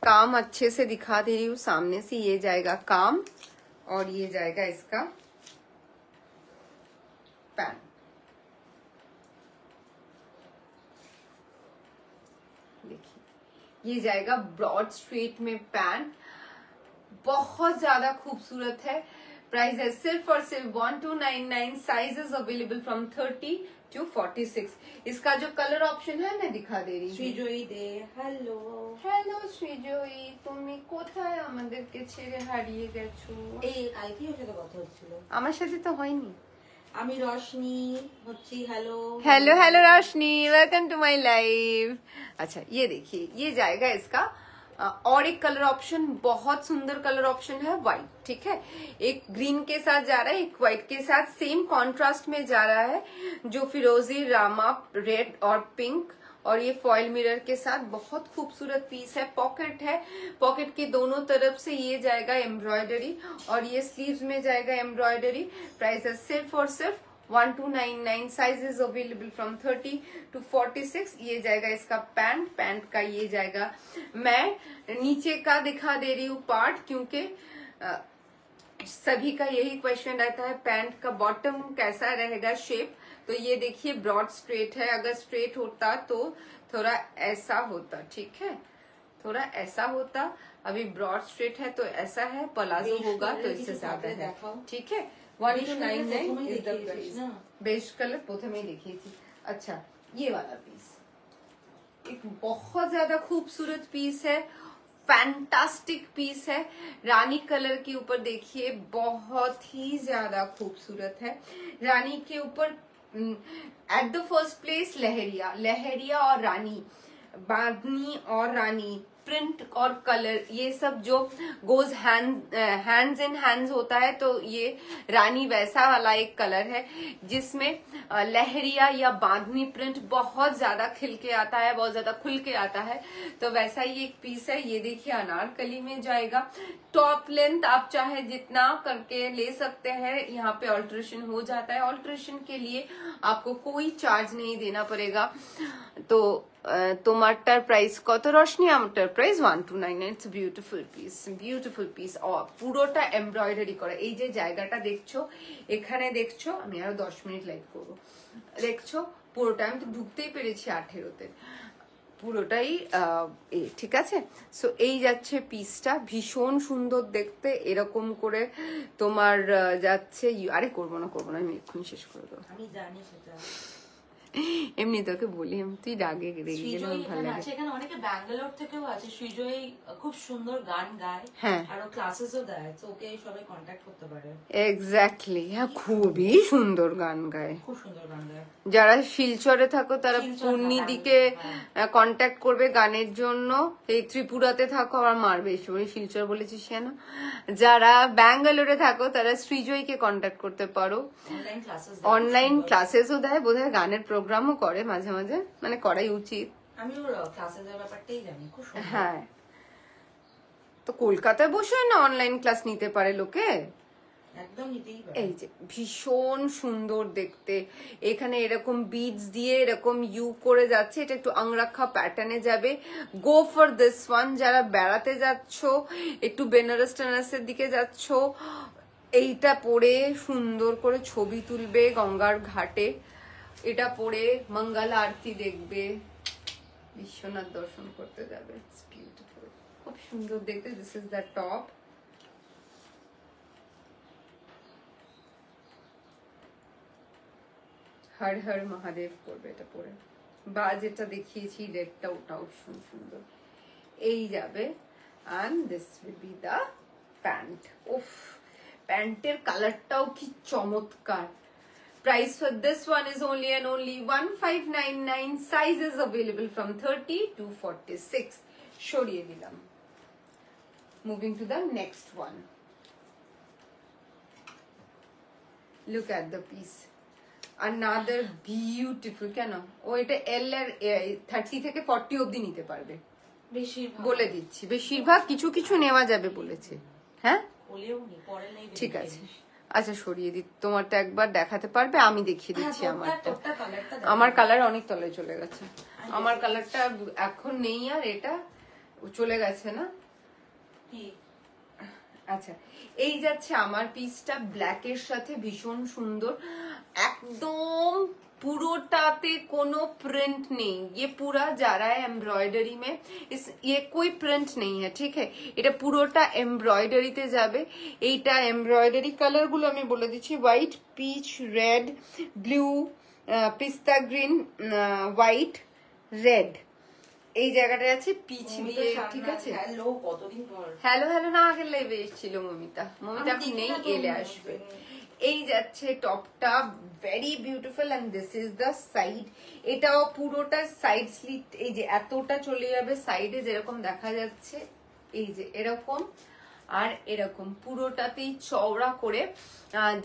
काम अच्छे से दिखा दे रही हूँ सामने से। ये जाएगा काम और ये जाएगा इसका पैंट। देखिए ये जाएगा ब्रॉड स्ट्रेट में पैंट, बहुत ज्यादा खूबसूरत है। प्राइस है सिर्फ और सिर्फ 1299। Sizes available from 30 to 46। इसका जो कलर ऑप्शन है मैं दिखा दे रही हूँ। সৃজয়ী দে হ্যালো। হ্যালো সৃজয়ী, তুমি কোথায় আমাদেরকে ছেড়ে হারিয়ে গেছো? এই কালকে ওর সাথে কথা হচ্ছিল, আমার সাথে তো হয়নি। আমি রশনি হচ্ছি। Hello hello hello Roshni, welcome to my live. अच्छा ये देखिए ये जाएगा इसका और एक कलर ऑप्शन, बहुत सुंदर कलर ऑप्शन है, व्हाइट, ठीक है। एक ग्रीन के साथ जा रहा है, एक व्हाइट के साथ सेम कॉन्ट्रास्ट में जा रहा है, जो फिरोजी, रामा, रेड और पिंक, और ये फॉयल मिरर के साथ बहुत खूबसूरत पीस है। पॉकेट है, पॉकेट के दोनों तरफ से ये जाएगा एम्ब्रॉयडरी और ये स्लीव्स में जाएगा एम्ब्रॉयडरी। प्राइस है सिर्फ और सिर्फ 1299। Sizes available from 30 to 46। ये जाएगा इसका पैंट, पैंट का ये जाएगा, मैं नीचे का दिखा दे रही हूँ पार्ट, क्योंकि सभी का यही क्वेश्चन रहता है पैंट का बॉटम कैसा रहेगा शेप। तो ये देखिए ब्रॉड स्ट्रेट है, अगर स्ट्रेट होता तो थोड़ा ऐसा होता, ठीक है, थोड़ा ऐसा होता। अभी ब्रॉड स्ट्रेट है तो ऐसा है, प्लाजो होगा तो इससे ज्यादा है, ठीक है। 1299 is the price. Beige colour প্রথমেই দেখিয়েছি। अच्छा ये वाला पीस एक बहुत ज्यादा खूबसूरत पीस है, फैंटास्टिक पीस है। रानी कलर के ऊपर देखिए बहुत ही ज्यादा खूबसूरत है। रानी के ऊपर एट द फर्स्ट प्लेस लहरिया, लहरिया और रानी, बांधनी और रानी, प्रिंट और कलर, ये सब जो गोज हैंड्स इन हैंड्स होता है, तो ये रानी वैसा वाला एक कलर है जिसमें लहरिया या बांधनी प्रिंट बहुत ज्यादा खिल के आता है, बहुत ज्यादा खुल के आता है। तो वैसा ही एक पीस है। ये देखिए अनारकली में जाएगा। टॉप लेंथ आप चाहे जितना करके ले सकते हैं, यहाँ पे ऑल्ट्रेशन हो जाता है। ऑल्ट्रेशन के लिए आपको कोई चार्ज नहीं देना पड़ेगा। तो তোমারটার প্রাইস কত রশনি? আমারটার প্রাইস 1299। ইটস বিউটিফুল পিস পুরোটা এমব্রয়ডারি করা। এই যে জায়গাটা দেখছো, এখানে দেখছো, আমি আরো 10 মিনিট লাইভ করবো, দেখছো পুরোটা, আমি তো ঢুকতেই পেরেছি 18তে, পুরোটাই ঠিক আছে। সো এই যাচ্ছে পিসটা, ভীষণ সুন্দর দেখতে। এরকম করে তোমার যাচ্ছে, আরে করবো না আমি এক্ষুনি শেষ করে দেবো। আমি জানি সেটা, এমনি তোকে বলি, তুই রাগে রেগে গেলে ভালো লাগে। এখানে অনেকে ব্যাঙ্গালোর থেকেও আছে। সৃজয়ী খুব সুন্দর গান গায়, হ্যাঁ, আর ও ক্লাসেসও দেয়, তো ওকে সবাই কন্ট্যাক্ট করতে পারে। এক্স্যাক্টলি, হ্যাঁ, খুবই সুন্দর গান গায়, খুব সুন্দর গান গায়। যারা শিলচরে থাকো তারা পূর্ণিদিকে কন্ট্যাক্ট করবে গানের জন্য। এই ত্রিপুরাতে থাকো আমার মারবে, শিলচর বলেছিস কেন? যারা ব্যাঙ্গালোরে থাকো তারা সৃজয়ীকে কন্ট্যাক্ট করতে পারো। অনলাইন ক্লাসেসও দেয়, বোধহয় গানের প্রোগ্রামও করে মাঝে মাঝে, মানে করাই উচিত। আমি ওর ক্লাসেসের ব্যাপারটাই জানি, খুব সুন্দর। হ্যাঁ, তো কলকাতায় বসে না অনলাইন ক্লাস নিতে পারে লোকে, একদম নিতেই পারে। এই যে ভীষণ সুন্দর দেখতে। এখানে এরকম বিডস দিয়ে এরকম ইউ করে যাচ্ছে, এটা একটু আংরাখা প্যাটার্নে যাবে। গো ফর দিস ওয়ান। যারা বেড়াতে যাচ্ছ, একটু বেনারস টেনারসের দিকে যাচ্ছ, এইটা পরে সুন্দর করে ছবি তুলবে গঙ্গার ঘাটে, এটা পরে মঙ্গল আরতি দেখবে, বিশ্বনাথ দর্শন করতে যাবে। ইটস বিউটিফুল, খুব সুন্দর দেখতে। This is the top. Har Har Mahadev করবে এটা পরে, বা যেটা দেখিয়েছি রেডটা, ওটাও সুন্দর। এই যাবে, and this will be the pant. উফ, প্যান্টের কালারটাও কি চমৎকার। Price for this one is only and only 1599. Sizes available from 30 to 46. সরিয়ে দিলাম। Moving to the next one. Look at the piece. Another beautiful, কেন ও এটা এল এর 30 থেকে 40 অবধি নিতে পারবে, বলে দিচ্ছি। বেশিরভাগ কিছু কিছু নেওয়া যাবে বলেছে। হ্যাঁ, ঠিক আছে, আচ্ছা সরিয়ে দি। তোমারটা একবার দেখাতে পারবে? আমি দেখিয়ে দিচ্ছি আমারটা। আমার কালার অনেক তলায় চলে গেছে, আমার কালারটা এখন নেই আর, এটা চলে গেছে না। আচ্ছা, এই যাচ্ছে আমার পিসটা ব্ল্যাকের সাথে, ভীষণ সুন্দর। একদম পুরোটাতে কোনো প্রিंट नहीं, ये पूरा जा रहा है एम्ब्रॉयडरी में। ये कोई प्रिंट नहीं है, ठीक है। এটা পুরোটা এমব্রয়ডারিতে যাবে। এইটা এমব্রয়ডারি কালার গুলো আমি বলে দিচ্ছি, হোয়াইট, পিচ, রেড, ব্লু, পিস্তা গ্রিন, হোয়াইট, রেড। এই জায়গাটা আছে পিচ দিয়ে, ঠিক আছে। হ্যালো, কতদিন পর হ্যালো না, আগের লাইভে এসেছিল মমিতা এখন নেই, এলে আসবে। এই যাচ্ছে টপটা, very beautiful. And this is the side. এটাও পুরোটা সাইড স্লিট, এই যে এতটা চলে যাবে সাইডে, যেরকম দেখা যাচ্ছে, এই যে এরকম আর এরকম পুরোটাতেই চওড়া করে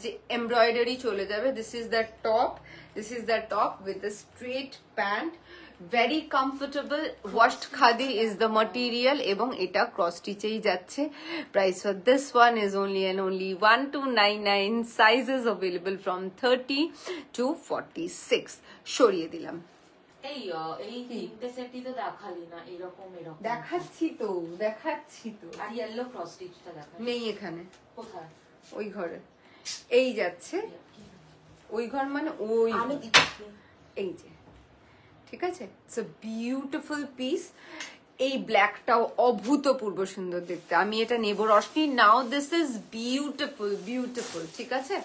যে এমব্রয়ডারি চলে যাবে। This is the top with the straight pant, very comfortable. Washed khadi is the material, এবং এটা ক্রস স্টিচেই যাচ্ছে। Price for this one is only and only 1299. Sizes available from 30 to 46. সরিয়ে দিলাম। এই তিনটে সেটই তো দেখালি না, এরকম দেখাচ্ছি তো। আর ইয়েলো ক্রস স্টিচটা দেখা নেই এখানে, কোথায়? ওই ঘরে। এই যাচ্ছে, ওই ঘর মানে ওই, আমি দিচ্ছি, এই যে, ঠিক আছে। It's a beautiful piece. এই ব্ল্যাকটাও অভূতপূর্ব সুন্দর দেখতে। আমি এটা নেব রশনি নাও। দিস ইজ বিউটিফুল, ঠিক আছে।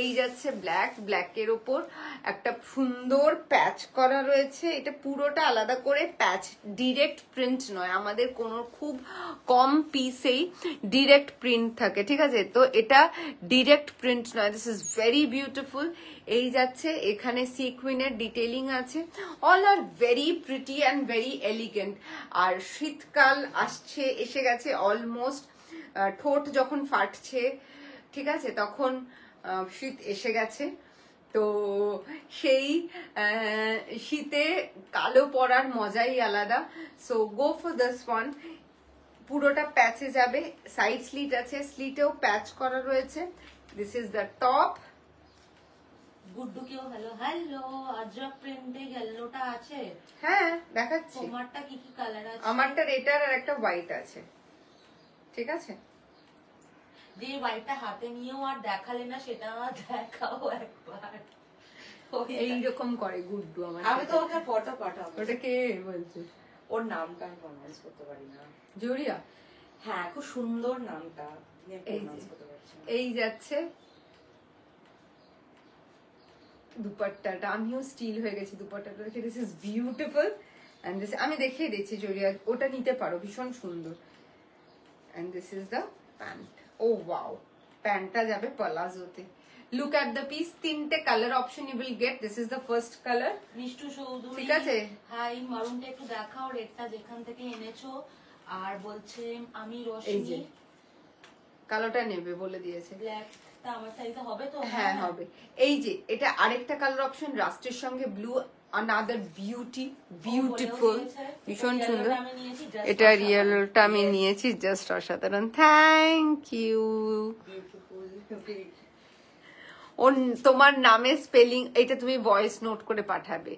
এই যাচ্ছে ব্ল্যাক, ব্ল্যাকের ওপর একটা সুন্দর প্যাচ করা রয়েছে। এটা পুরোটা আলাদা করে প্যাচ, ডিরেক্ট প্রিন্ট নয়, আমাদের কোনো খুব কম পিসেই ডিরেক্ট প্রিন্ট থাকে, ঠিক আছে? তো এটা ডিরেক্ট প্রিন্ট নয়, দিস ইজ ভেরি বিউটিফুল। এই যাচ্ছে, এখানে সিকুইনের ডিটেইলিং আছে, all are very pretty and very elegant. আর শীতকাল আসছে, এসে গেছে অলমোস্ট, ঠোঁট যখন ফাটছে, ঠিক আছে, তখন শীত এসে গেছে। তো সেই শীতে কালো পরার মজাই আলাদা। So go for this one. পুরোটা প্যাচে যাবে, সাইড স্লিট আছে, স্লিটেও প্যাচ করা রয়েছে। This is the top. গুড্ডুকেও হ্যালো হ্যালো, আজরাক প্রিন্টে ইয়েলোটা আছে। হ্যাঁ দেখাচ্ছি। তোমারটা কি কি কালার আছে? আমারটা রেডার আর একটা হোয়াইট আছে, ঠিক আছে? যে হোয়াইটটা হাতে নিয়েও আর দেখালে না, সেটা দেখাও একবার। এইরকম করে গুড্ডু আমার। আমি তো ওকে ফটো পাঠাবো। ওটা কে বলছে? ওর নামটা আমি প্রনাউন্স করতে পারি না। জুরিয়া? হ্যাঁ, খুব সুন্দর নামটা, এই প্রনাউন্স করতে পারছি না। এই যাচ্ছে দুপাট্টাটা, আমিও স্টিল হয়ে গেছি দুপাট্টাটা দেখে। This is beautiful and this আমি দেখিয়ে দিচ্ছি জরিয়া, ওটা নিতে পারো, ভীষণ সুন্দর। And this is the pant. ও ওয়াও, প্যান্টটা যাবে পলাজোতে। লুক এট দ্য পিস, তিনটে colour option you will get. This is the first colour. Mishtu Chowdhury, ঠিক আছে? হাই, মারুনটা একটু দেখাও, রেডটা যেখান থেকে এনেছো। আর বলছে আমি এই রশ্মি, যে কালোটা নেবে বলে দিয়েছে। ব্ল্যাকটা আমার সাইজে হবে তো? হ্যাঁ হবে। এই যে এটা আরেকটা কালার অপশন, রাস্টের সঙ্গে ব্লু, আনাদার বিউটি, বিউটিফুল, ভীষণ সুন্দর। এটা রিয়েলটা আমি নিয়েছি, জাস্ট অসাধারণ। Thank you. তোমার নামে স্পেলিং এটা তুমি ভয়েস নোট করে পাঠাবে,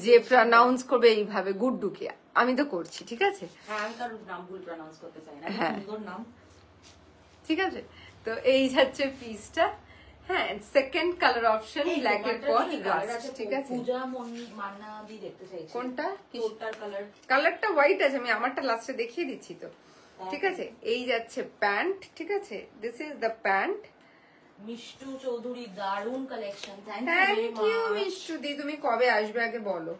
যে প্রনাউন্স করবে এইভাবে গুড্ডুকে। আমি তো করছি, ঠিক আছে? হ্যাঁ, আমি তার নাম ভুল প্রনাউন্স করতে চাই না। হ্যাঁ। সুন্দর নাম। ঠিক আছে, তো এই যাচ্ছে পিসটা। হ্যাঁ, সেকেন্ড কালার অপশন ব্ল্যাক এর পর রাস্ট, ঠিক আছে? পূজা মান্না দি দেখতে চাইছি। কোনটা? কোনটার কালার? কালারটা হোয়াইট আছে, আমি আমারটা লাস্টে দেখিয়ে দিচ্ছি তো, ঠিক আছে? এই যাচ্ছে প্যান্ট, ঠিক আছে? This is the pant. Mishtu Chowdhury, দারুন কালেকশন। থ্যাংক ইউ মিষ্টু দি। তুমি কবে আসবে আগে বলো,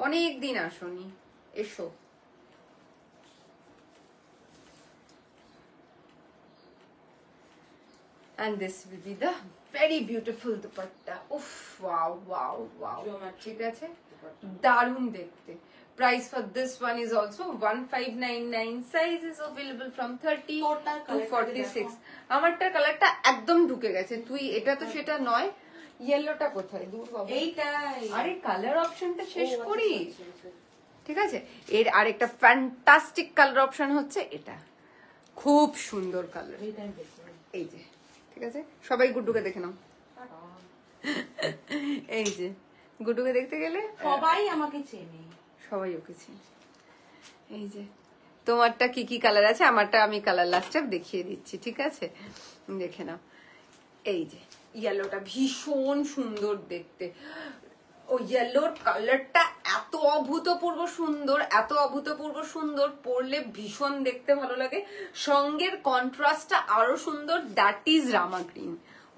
অনেক দিন আসোনি, এসো। And this will be the very beautiful dupatta. Uff, wow, wow, wow. ঠিক আছে, দারুন দেখতে। Price for this one is also 1599. Size is available from 30 to 46. আমারটার কালারটা একদম ঢুকে গেছে। তুই এটা তো সেটা নয়, ইয়েলোটা কোথায়? দূর বাবা, এইটাই। আরে কালার অপশনটা শেষ করি, ঠিক আছে? এর আরেকটা ফ্যান্টাস্টিক কালার অপশন হচ্ছে এটা, খুব সুন্দর কালার। এই যে, ঠিক আছে? সবাই গুড্ডুকে দেখে নাও। এই যে গুড্ডুকে দেখতে গেলে সবাই আমাকে চেনে, সবাই ওকে চিনে। এই যে তোমারটা কি কি কালার আছে, আমারটা আমি কালার লাস্টে দেখিয়ে দিচ্ছি, ঠিক আছে? দেখে নাও। এই যে ইয়েলোটা ভীষণ সুন্দর দেখতে। ও ইয়েলোর কালারটা এত অভূতপূর্ব সুন্দর, এত অভূতপূর্ব সুন্দর, পরলে ভীষণ দেখতে ভালো লাগে। সঙ্গের কন্ট্রাস্টটা আরো সুন্দর, দ্যাট ইজ রামা গ্রিন।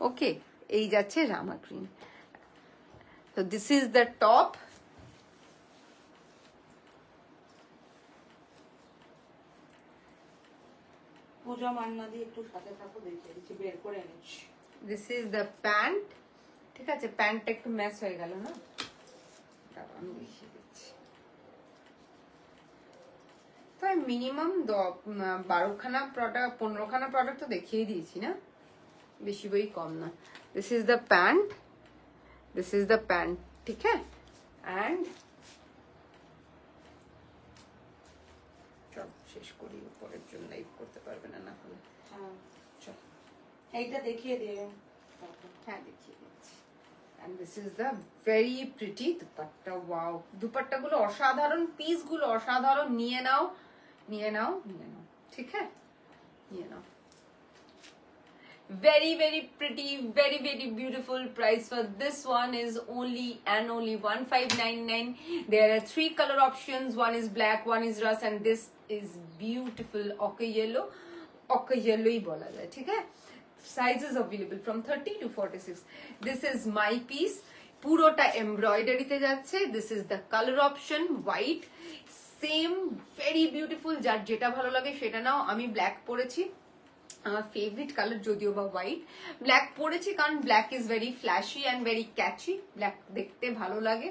ওকে, এই যাচ্ছে রামা গ্রিন। তো দিস ইজ দ্য টপ। পূজা মান্না দিয়ে একটু সাথে থাকো, দেখিয়ে দিচ্ছি, বের করে এনেছি। দিস ইজ দ্য প্যান্ট, ঠিক আছে? প্যান্টটা একটু ম্যাচ হয়ে গেল না, আমি দেখিয়ে দিচ্ছি। তো মিনিমাম 12খানা প্রোডাক্ট, 15খানা প্রোডাক্ট তো দেখিয়ে দিয়েছি না, বেশি বই কম না। This is the pant, this is the pant, ঠিক আছে? অ্যান্ড চল শেষ করি, পরের জন্য লাইভ করতে পারবে না, না হলে। চল এইটা দেখিয়ে দিও। হ্যাঁ দেখিয়ে দিচ্ছি। And this is the very pretty dupatta. Wow, dupatta গুলো অসাধারণ, পিস গুলো অসাধারণ। নিয়ে নাও, নিয়ে নাও, নিয়ে নাও, ঠিক আছে? নিয়ে নাও। Very very pretty, very very beautiful. Price for this one is only and only 1599. There are 3 color options. One is black, one is rust, and this is beautiful ochre yellow. ochre yellow ही बोला जाए, ठीक है? sizes available from 30 to 46. This is my piece. পুরোটা এমব্রয়ডারিতে যাচ্ছে. This is the color option, white. Same, very beautiful. যার যেটা ভালো লাগে সেটা নাও. আমি ব্ল্যাক পরেছি. আমার ফেভারিট কালার যদিও বা হোয়াইট. ব্ল্যাক পরেছি কারণ black is very flashy and very catchy. Black দেখতে ভালো লাগে,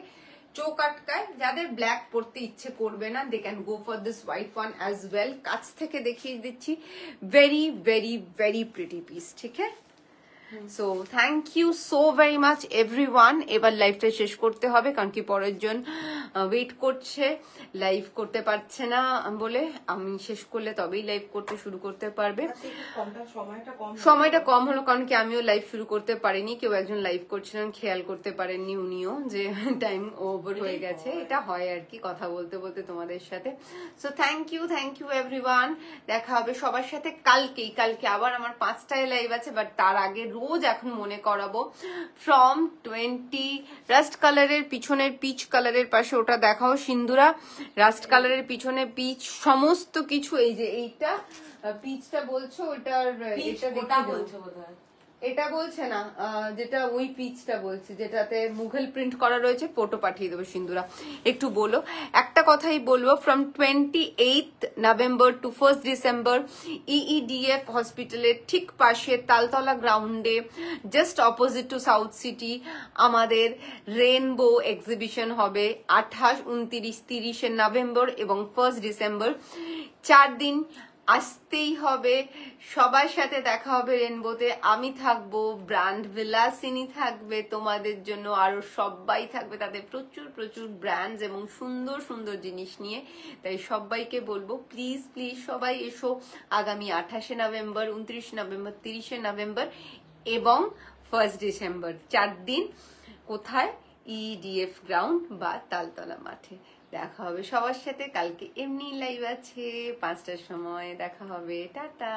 চোখ আটকায়. যাদের ব্ল্যাক পরতে ইচ্ছে করবে না, they can go for this white one as well. কাছ থেকে দেখিয়ে দিচ্ছি. Very very very pretty piece. ঠিক আছে? So thank you so very much everyone. এবার লাইভটা শেষ করতে হবে কারণ কি পরের জন ওয়েট করছে, লাইভ করতে পারছে না বলে. আমি শেষ করলে তবেই লাইভ করতে শুরু করতে পারবে. সময়টা কম হলো কারণ কি আমিও লাইভ শুরু করতে পারিনি. কেউ একজন লাইভ করছিলেন, খেয়াল করতে পারেননি উনিও যে টাইম ওভার হয়ে গেছে. এটা হয় আর কি কথা বলতে বলতে তোমাদের সাথে. So thank you everyone. দেখা হবে সবার সাথে কালকে আবার আমার 5টায় লাইভ আছে. বাট তার আগে রোজ এখন মনে করাবো ফ্রম 20 রাস্ট কালারের পিছনের পিচ কালারের পাশে ওটা দেখাও সিন্দুরা. রাস্ট কালারের পিছনে পিচ সমস্ত কিছু. এই যে এইটা পিচটা বলছো, ওটার এটা দেখে বলছো বোধহয়. এটা বলছে না, যেটা ওই পিচটা বলছে যেটাতে মুঘল প্রিন্ট করা রয়েছে. ফটো পাঠিয়ে দেবো সিন্দুরা. একটু বলো. একটা কথাই বলবো, from 28 November to 1 December EEDF হসপিটালের ঠিক পাশে তালতলা গ্রাউন্ডে just opposite to South City আমাদের রেনবো এক্সিবিশন হবে 28, 29, 30 নভেম্বর এবং 1 ডিসেম্বর. 4 দিন আসতেই হবে. সবার সাথে দেখা হবে রেনবোতে. আমি থাকবো, ব্র্যান্ড বিলাসিনী থাকবে তোমাদের জন্য, আরো সবাই থাকবে. তাদের প্রচুর প্রচুর ব্র্যান্ডস এবং সুন্দর সুন্দর জিনিস নিয়ে. তাই সবাইকে বলবো প্লিজ প্লিজ সবাই এসো. আগামী 28 নভেম্বর, 29 নভেম্বর, 30 নভেম্বর এবং 1 ডিসেম্বর 4 দিন. কোথায়? EDF গ্রাউন্ড বা তালতলা মাঠে. দেখা হবে সবার সাথে কালকে. এমনি লাইভ আছে 5টার সময়. দেখা হবে. টাটা.